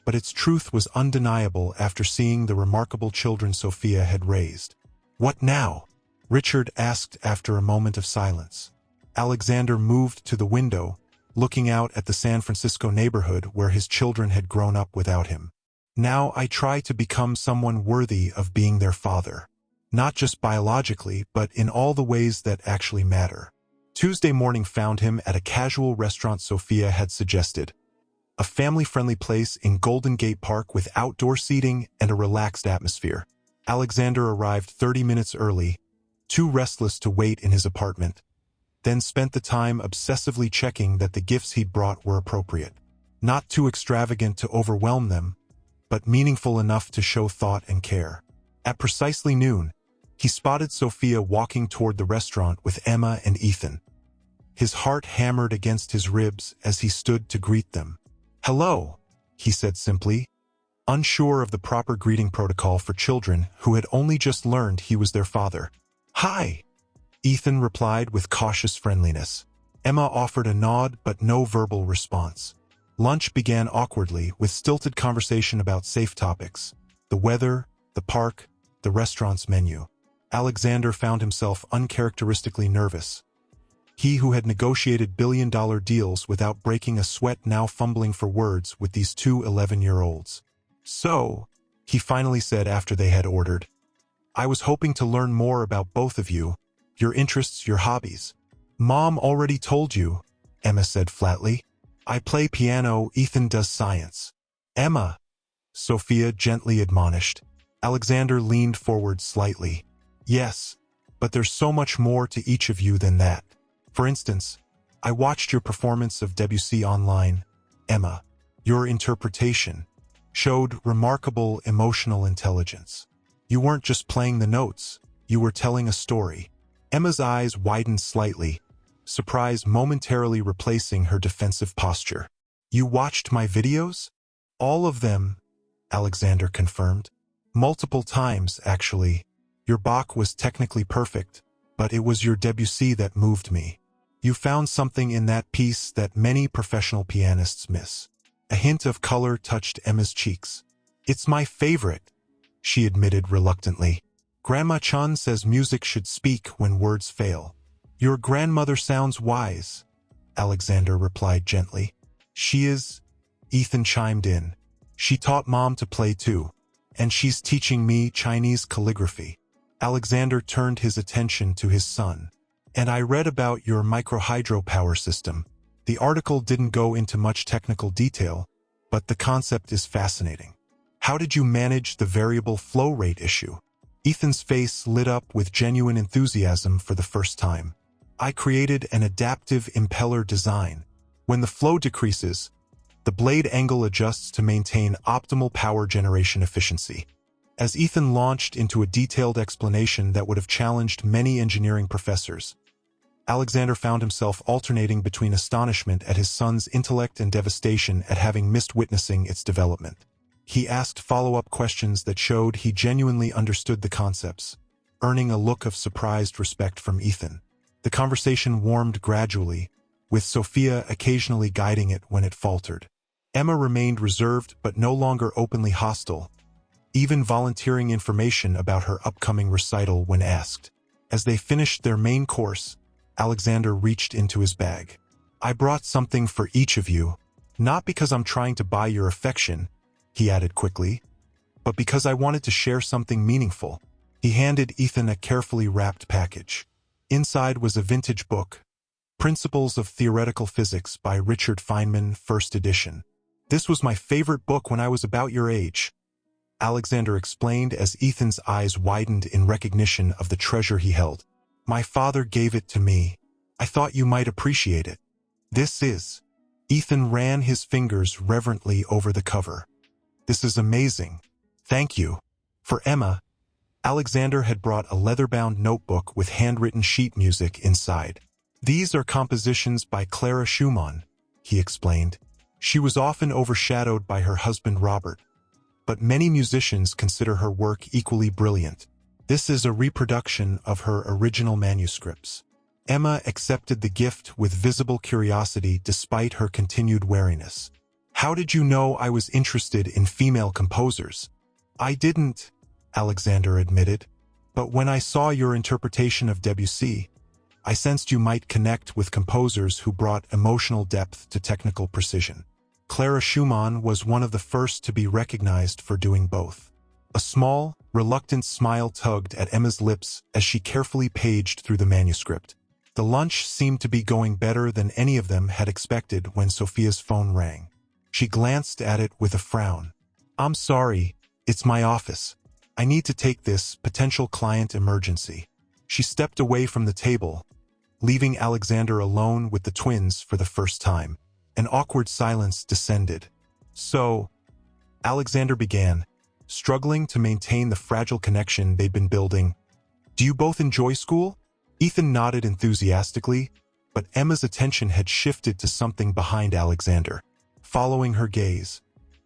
but its truth was undeniable after seeing the remarkable children Sophia had raised. "What now?" Richard asked after a moment of silence. Alexander moved to the window, looking out at the San Francisco neighborhood where his children had grown up without him. "Now I try to become someone worthy of being their father. Not just biologically, but in all the ways that actually matter." Tuesday morning found him at a casual restaurant Sophia had suggested. A family-friendly place in Golden Gate Park with outdoor seating and a relaxed atmosphere. Alexander arrived 30 minutes early, too restless to wait in his apartment, then spent the time obsessively checking that the gifts he'd brought were appropriate. Not too extravagant to overwhelm them, but meaningful enough to show thought and care. At precisely noon, he spotted Sophia walking toward the restaurant with Emma and Ethan. His heart hammered against his ribs as he stood to greet them. "Hello," he said simply, unsure of the proper greeting protocol for children who had only just learned he was their father. "Hi," Ethan replied with cautious friendliness. Emma offered a nod but no verbal response. Lunch began awkwardly with stilted conversation about safe topics: the weather, the park, the restaurant's menu. Alexander found himself uncharacteristically nervous. He who had negotiated billion-dollar deals without breaking a sweat now fumbling for words with these two 11-year-olds. "So," he finally said after they had ordered, "I was hoping to learn more about both of you, your interests, your hobbies." "Mom already told you," Emma said flatly. "I play piano, Ethan does science." "Emma," Sophia gently admonished. Alexander leaned forward slightly. "Yes, but there's so much more to each of you than that. For instance, I watched your performance of Debussy online, Emma. Your interpretation showed remarkable emotional intelligence. You weren't just playing the notes, you were telling a story." Emma's eyes widened slightly, surprise momentarily replacing her defensive posture. "You watched my videos?" "All of them," Alexander confirmed. "Multiple times, actually. Your Bach was technically perfect, but it was your Debussy that moved me. You found something in that piece that many professional pianists miss." A hint of color touched Emma's cheeks. "It's my favorite," she admitted reluctantly. "Grandma Chun says music should speak when words fail." "Your grandmother sounds wise," Alexander replied gently. "She is," Ethan chimed in. "She taught Mom to play too, and she's teaching me Chinese calligraphy." Alexander turned his attention to his son. "And I read about your microhydropower system. The article didn't go into much technical detail, but the concept is fascinating. How did you manage the variable flow rate issue?" Ethan's face lit up with genuine enthusiasm for the first time. "I created an adaptive impeller design. When the flow decreases, the blade angle adjusts to maintain optimal power generation efficiency." As Ethan launched into a detailed explanation that would have challenged many engineering professors, Alexander found himself alternating between astonishment at his son's intellect and devastation at having missed witnessing its development. He asked follow-up questions that showed he genuinely understood the concepts, earning a look of surprised respect from Ethan. The conversation warmed gradually, with Sophia occasionally guiding it when it faltered. Emma remained reserved but no longer openly hostile, even volunteering information about her upcoming recital when asked. As they finished their main course, Alexander reached into his bag. I brought something for each of you, not because I'm trying to buy your affection, he added quickly, but because I wanted to share something meaningful. He handed Ethan a carefully wrapped package. Inside was a vintage book, Principles of Theoretical Physics by Richard Feynman, first edition. This was my favorite book when I was about your age, Alexander explained as Ethan's eyes widened in recognition of the treasure he held. My father gave it to me. I thought you might appreciate it. This is. Ethan ran his fingers reverently over the cover. This is amazing. Thank you. For Emma, Alexander had brought a leather-bound notebook with handwritten sheet music inside. These are compositions by Clara Schumann, he explained. She was often overshadowed by her husband Robert, but many musicians consider her work equally brilliant. This is a reproduction of her original manuscripts. Emma accepted the gift with visible curiosity despite her continued wariness. How did you know I was interested in female composers? I didn't, Alexander admitted, but when I saw your interpretation of Debussy, I sensed you might connect with composers who brought emotional depth to technical precision. Clara Schumann was one of the first to be recognized for doing both. A small, reluctant smile tugged at Emma's lips as she carefully paged through the manuscript. The lunch seemed to be going better than any of them had expected when Sophia's phone rang. She glanced at it with a frown. I'm sorry, it's my office. I need to take this potential client emergency. She stepped away from the table, leaving Alexander alone with the twins for the first time. An awkward silence descended. So, Alexander began, struggling to maintain the fragile connection they'd been building. Do you both enjoy school? Ethan nodded enthusiastically, but Emma's attention had shifted to something behind Alexander. Following her gaze,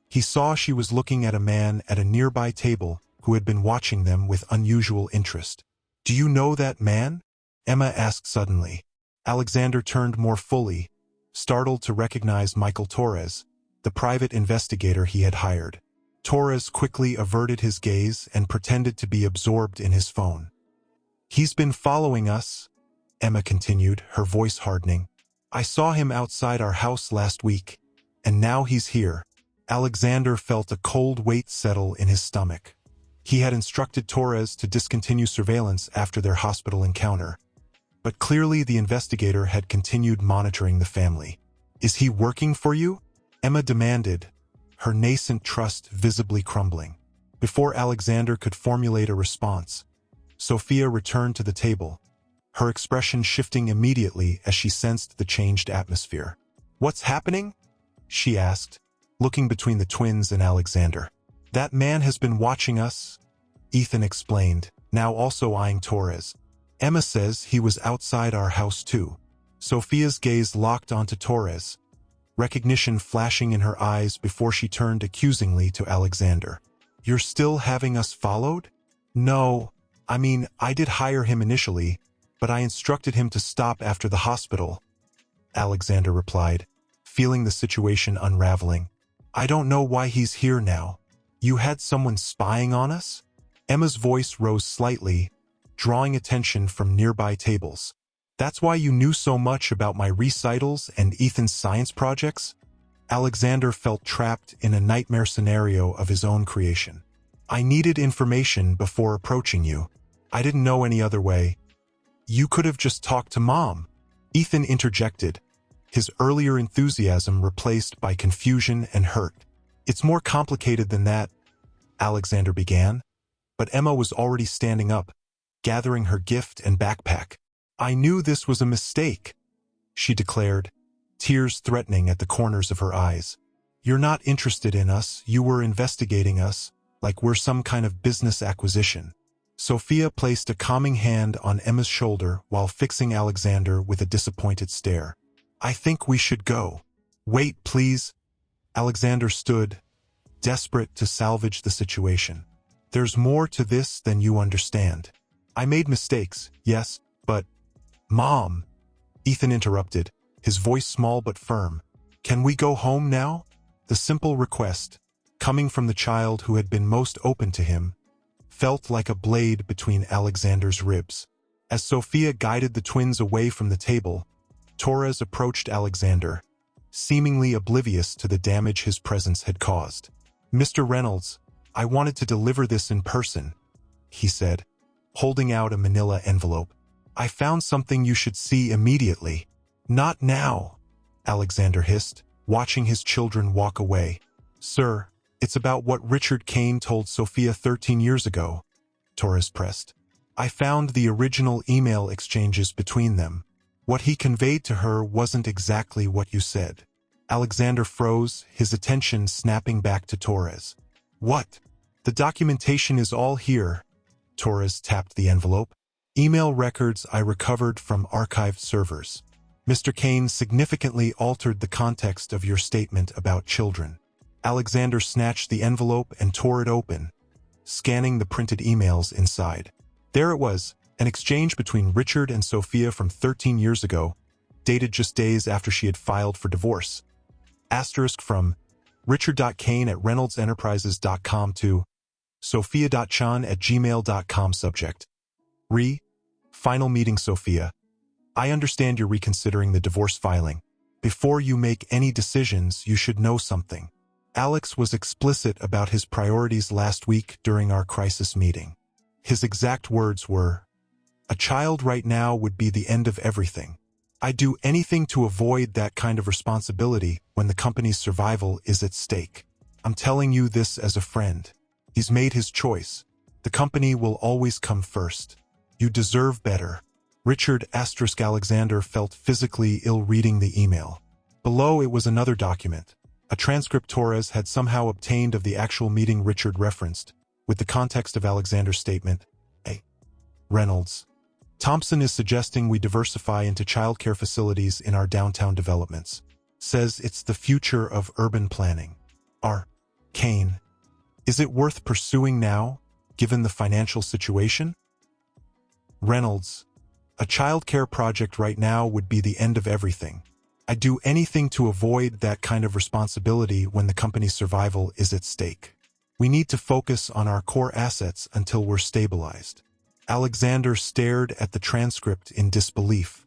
he saw she was looking at a man at a nearby table who had been watching them with unusual interest. Do you know that man? Emma asked suddenly. Alexander turned more fully, startled to recognize Michael Torres, the private investigator he had hired. Torres quickly averted his gaze and pretended to be absorbed in his phone. He's been following us, Emma continued, her voice hardening. I saw him outside our house last week, and now he's here. Alexander felt a cold weight settle in his stomach. He had instructed Torres to discontinue surveillance after their hospital encounter, but clearly the investigator had continued monitoring the family. Is he working for you? Emma demanded, her nascent trust visibly crumbling. Before Alexander could formulate a response, Sophia returned to the table, her expression shifting immediately as she sensed the changed atmosphere. What's happening? She asked, looking between the twins and Alexander. That man has been watching us, Ethan explained, now also eyeing Torres. Emma says he was outside our house too. Sophia's gaze locked onto Torres, recognition flashing in her eyes before she turned accusingly to Alexander. You're still having us followed? No, I mean, I did hire him initially, but I instructed him to stop after the hospital, Alexander replied, feeling the situation unraveling. I don't know why he's here now. You had someone spying on us? Emma's voice rose slightly, drawing attention from nearby tables. That's why you knew so much about my recitals and Ethan's science projects? Alexander felt trapped in a nightmare scenario of his own creation. I needed information before approaching you. I didn't know any other way. You could have just talked to Mom. Ethan interjected, his earlier enthusiasm replaced by confusion and hurt. It's more complicated than that, Alexander began, but Emma was already standing up, gathering her gift and backpack. I knew this was a mistake, she declared, tears threatening at the corners of her eyes. You're not interested in us, you were investigating us, like we're some kind of business acquisition. Sophia placed a calming hand on Emma's shoulder while fixing Alexander with a disappointed stare. I think we should go. Wait, please. Alexander stood, desperate to salvage the situation. There's more to this than you understand. I made mistakes, yes, but... Mom, Ethan interrupted, his voice small but firm. Can we go home now? The simple request, coming from the child who had been most open to him, felt like a blade between Alexander's ribs. As Sophia guided the twins away from the table, Torres approached Alexander, seemingly oblivious to the damage his presence had caused. "Mr. Reynolds, I wanted to deliver this in person," he said, holding out a manila envelope. "I found something you should see immediately." "Not now," Alexander hissed, watching his children walk away. "Sir, it's about what Richard Kane told Sophia 13 years ago," Torres pressed. "I found the original email exchanges between them. What he conveyed to her wasn't exactly what you said." Alexander froze, his attention snapping back to Torres. "What?" "The documentation is all here." Torres tapped the envelope. "Email records I recovered from archived servers. Mr. Kane significantly altered the context of your statement about children." Alexander snatched the envelope and tore it open, scanning the printed emails inside. There it was, an exchange between Richard and Sophia from 13 years ago, dated just days after she had filed for divorce. Asterisk from richard.kane@reynoldsenterprises.com to sophia.chan@gmail.com. Subject: Final meeting. Sophia, I understand you're reconsidering the divorce filing. Before you make any decisions, you should know something. Alex was explicit about his priorities last week during our crisis meeting. His exact words were, "A child right now would be the end of everything. I'd do anything to avoid that kind of responsibility when the company's survival is at stake. I'm telling you this as a friend. He's made his choice. The company will always come first. You deserve better." Richard Alexander felt physically ill reading the email. Below it was another document, a transcript Torres had somehow obtained of the actual meeting Richard referenced, with the context of Alexander's statement. "A. Reynolds. Thompson is suggesting we diversify into childcare facilities in our downtown developments. Says it's the future of urban planning. R. Kane. Is it worth pursuing now, given the financial situation? Reynolds. A childcare project right now would be the end of everything. I'd do anything to avoid that kind of responsibility when the company's survival is at stake. We need to focus on our core assets until we're stabilized." Alexander stared at the transcript in disbelief.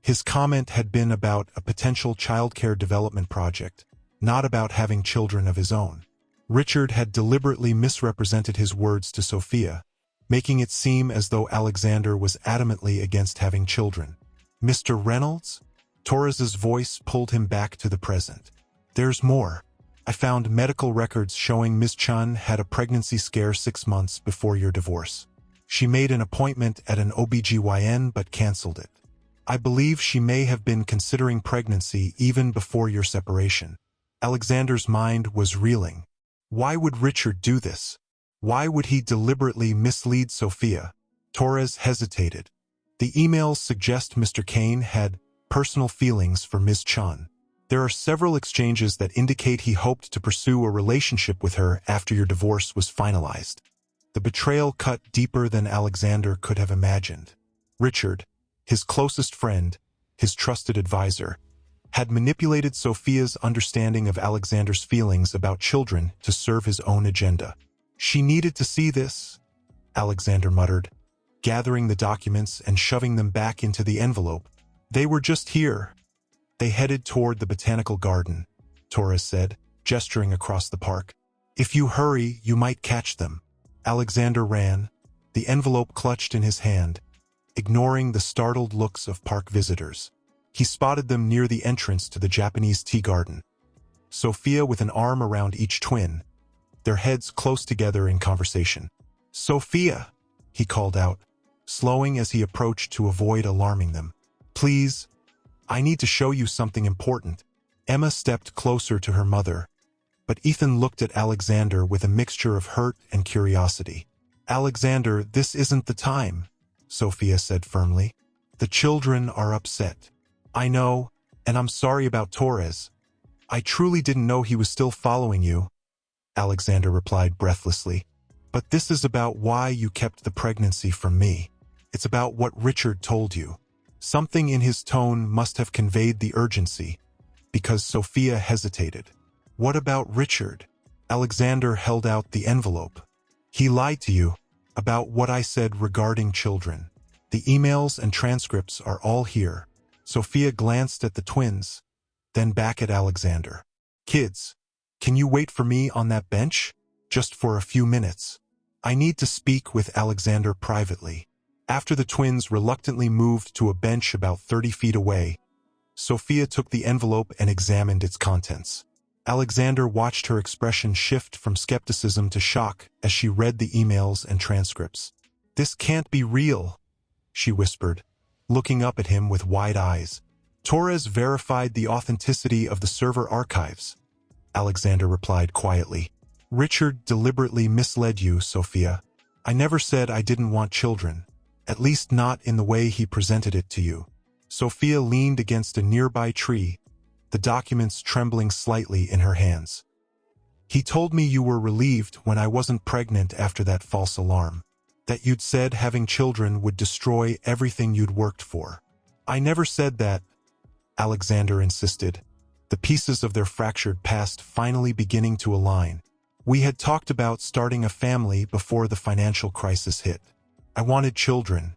His comment had been about a potential childcare development project, not about having children of his own. Richard had deliberately misrepresented his words to Sophia, making it seem as though Alexander was adamantly against having children. "Mr. Reynolds?" Torres's voice pulled him back to the present. "There's more. I found medical records showing Ms. Chun had a pregnancy scare 6 months before your divorce. She made an appointment at an OBGYN but canceled it. I believe she may have been considering pregnancy even before your separation." Alexander's mind was reeling. Why would Richard do this? Why would he deliberately mislead Sophia? Torres hesitated. The emails suggest Mr. Kane had personal feelings for Ms. Chun. There are several exchanges that indicate he hoped to pursue a relationship with her after your divorce was finalized. The betrayal cut deeper than Alexander could have imagined. Richard, his closest friend, his trusted advisor, had manipulated Sophia's understanding of Alexander's feelings about children to serve his own agenda. "She needed to see this," Alexander muttered, gathering the documents and shoving them back into the envelope. "They were just here." "They headed toward the botanical garden," Torres said, gesturing across the park. "If you hurry, you might catch them." Alexander ran, the envelope clutched in his hand, ignoring the startled looks of park visitors. He spotted them near the entrance to the Japanese tea garden. Sophia with an arm around each twin, their heads close together in conversation. "Sophia," he called out, slowing as he approached to avoid alarming them. "Please, I need to show you something important." Emma stepped closer to her mother, but Ethan looked at Alexander with a mixture of hurt and curiosity. "Alexander, this isn't the time," Sophia said firmly. "The children are upset. I know, and I'm sorry about Torres. I truly didn't know he was still following you," Alexander replied breathlessly. "But this is about why you kept the pregnancy from me. It's about what Richard told you." Something in his tone must have conveyed the urgency, because Sophia hesitated. "What about Richard?" Alexander held out the envelope. "He lied to you about what I said regarding children. The emails and transcripts are all here. Sophia glanced at the twins, then back at Alexander. Kids, can you wait for me on that bench? Just for a few minutes. I need to speak with Alexander privately. After the twins reluctantly moved to a bench about 30 feet away, Sophia took the envelope and examined its contents. Alexander watched her expression shift from skepticism to shock as she read the emails and transcripts. This can't be real, she whispered, looking up at him with wide eyes. Torres verified the authenticity of the server archives, Alexander replied quietly. Richard deliberately misled you, Sophia. I never said I didn't want children, at least not in the way he presented it to you. Sophia leaned against a nearby tree, the documents trembling slightly in her hands. He told me you were relieved when I wasn't pregnant after that false alarm, that you'd said having children would destroy everything you'd worked for. I never said that, Alexander insisted, the pieces of their fractured past finally beginning to align. We had talked about starting a family before the financial crisis hit. I wanted children,